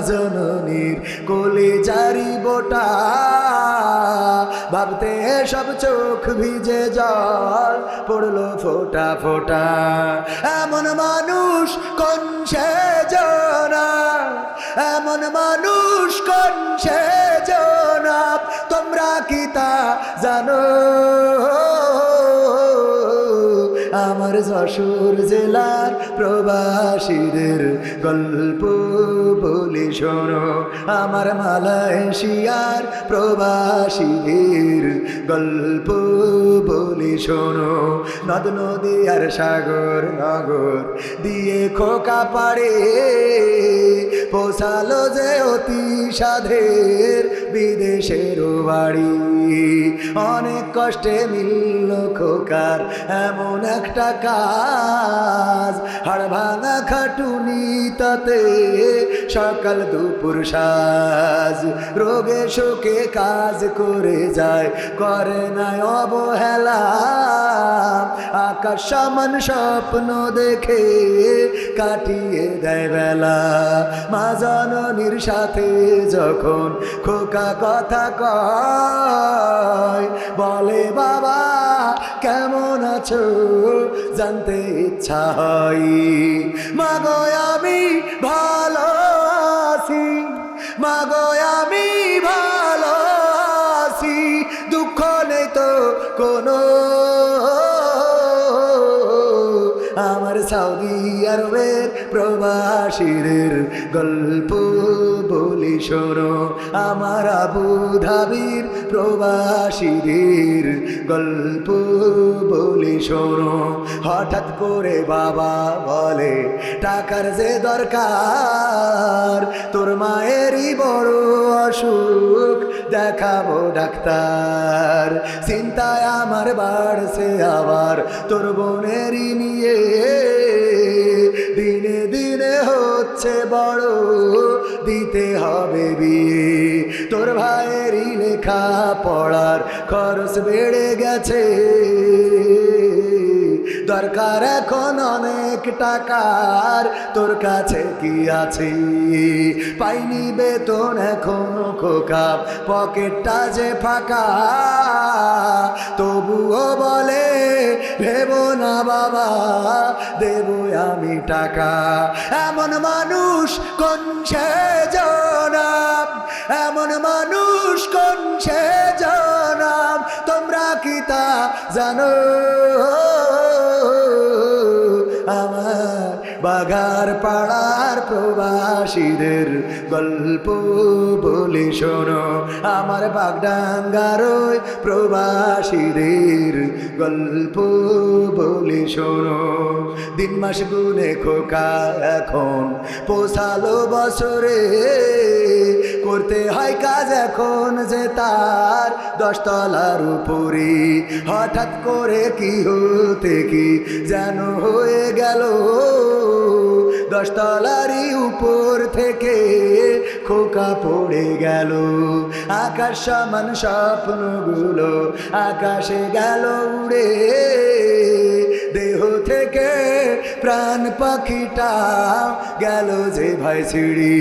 জননীর কোলে জারি বোটা, ভাবতে সব চোখ ভিজে জল পড়লো ফোটা ফোটা। এমন মানুষ কোন সেজনা, এমন মানুষ কোন সেজনা, তোমরা কি তা জানো? আমার যশোর জেলার প্রবাসীদের গল্প বলি শোনো। আমার মালয়েশিয়ার প্রবাসীদের গল্প বলি শোনো। নদ নদী আর সাগর নগর দিয়ে খোকা পাড়ে পৌঁছালো যে অতি সাধের বিদেশের বাড়ি। অনেক কষ্টে মিলল খোকার এমন একটা কাজ, হাড় ভাঙা খাটুনি তাতে সকাল দুপুর সাজ। রোগে শোকে কাজ করে যায় করে নাই অবহেলা, আকাশ সমান স্বপ্ন দেখে কাটিয়ে দেয় বেলা। মা জননীর সাথে যখন খোকা কথা কয়, বলে বাবা কেমন আছো জানতে ইচ্ছা হয়। মাগো আমি ভালো আছি, মাগো আমি ভালো আছি, দুঃখ নেই তো কোনো। আমার সৌদি আরবের প্রবাসীদের গল্প বলি শোনো। আমার আবু ধাবির প্রবাসীদের গল্প বলি শোনো। হঠাৎ করে বাবা বলে টাকার যে দরকার, তোর মায়েরই বড় অসুখ দেখাবো ডাক্তার। চিন্তায় আমার বাড়ছে আবার তোর বোনেরই নিয়ে, দিনে দিনে হচ্ছে বড় দিতে হবে বিয়ে। তোর ভাইয়েরই লেখা পড়ার খরচ বেড়ে গেছে, দরকার এখন অনেক টাকার, তোর কাছে কি আছে? পাইনি বেতন এখনো খোকা, পকেটটা যে ফাঁকা, তবুও বলে ভেবো না বাবা, দেবো আমি টাকা। এমন মানুষ কোন সে জনাব, এমন মানুষ কোন সে জনাব, তোমরা কি তা জানো? আমার বাগার পাড়ার প্রবাসীদের গল্প বলে শোনো, আমার বাগডাঙ্গার ওই প্রবাসীদের গল্প বলে শোনো। দিন মাস গুনে খোকা এখন পোষালো বছরে, করতে হয় কাজ এখন যে তার 10 তলার উপরে। হঠাৎ করে কি হতে কি যেন হয়ে গেল, 10 তলারই উপর থেকে খোকা পড়ে গেল। আকাশ সমান স্বপ্নগুলো আকাশে গেল উড়ে, দেহ থেকে প্রাণ পাখিটা গেল যে ভাই ছিড়ি।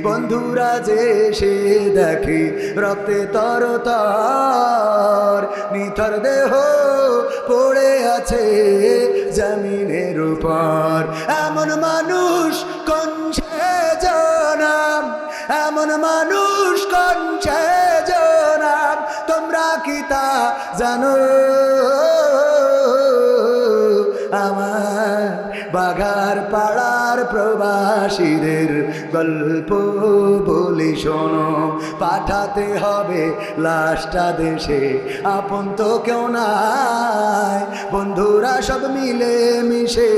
বন্ধুরা যে সে দেখে রক্তে তরতর, নিথর দেহ পড়ে আছে জমিনের উপর। এমন মানুষ কোন সে জনাব, এমন মানুষ কোন সে জনাব, তোমরা কি তা জানো? আমার বাগার পাড়ার প্রবাসীদের গল্প বলি শোনো। পাঠাতে হবে লাশটা দেশে, আপন তো কেউ নাই, বন্ধুরা সব মিলে মিশে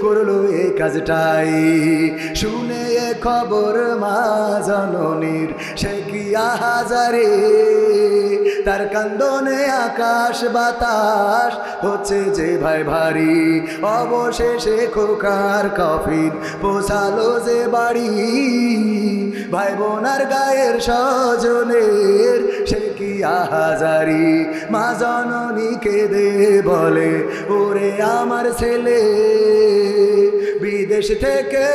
করলো এই কাজটাই। শুনে এ খবর মা জননীর সে কি আহাজারে, তার কান্দনে আকাশ বাতাস হচ্ছে যে ভাই ভারী। অবশেষে খোকার কফিন পৌঁছালো যে বাড়ি, ভাই বোনার গায়ের স্বজনের সে কি আহাজারি। মা জননী কেঁদে বলে ওরে আমার ছেলে, বিদেশ থেকে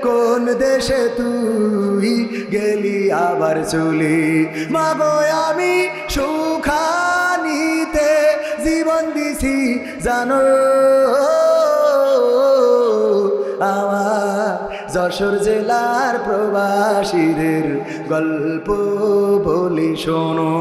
কোন দেশে তুই গেলি আবার চলে। মা গো আমি সুখানিতে জীবন দিছি জানো, আমার যশোর জেলার প্রবাসীদের গল্প বলি শোনো।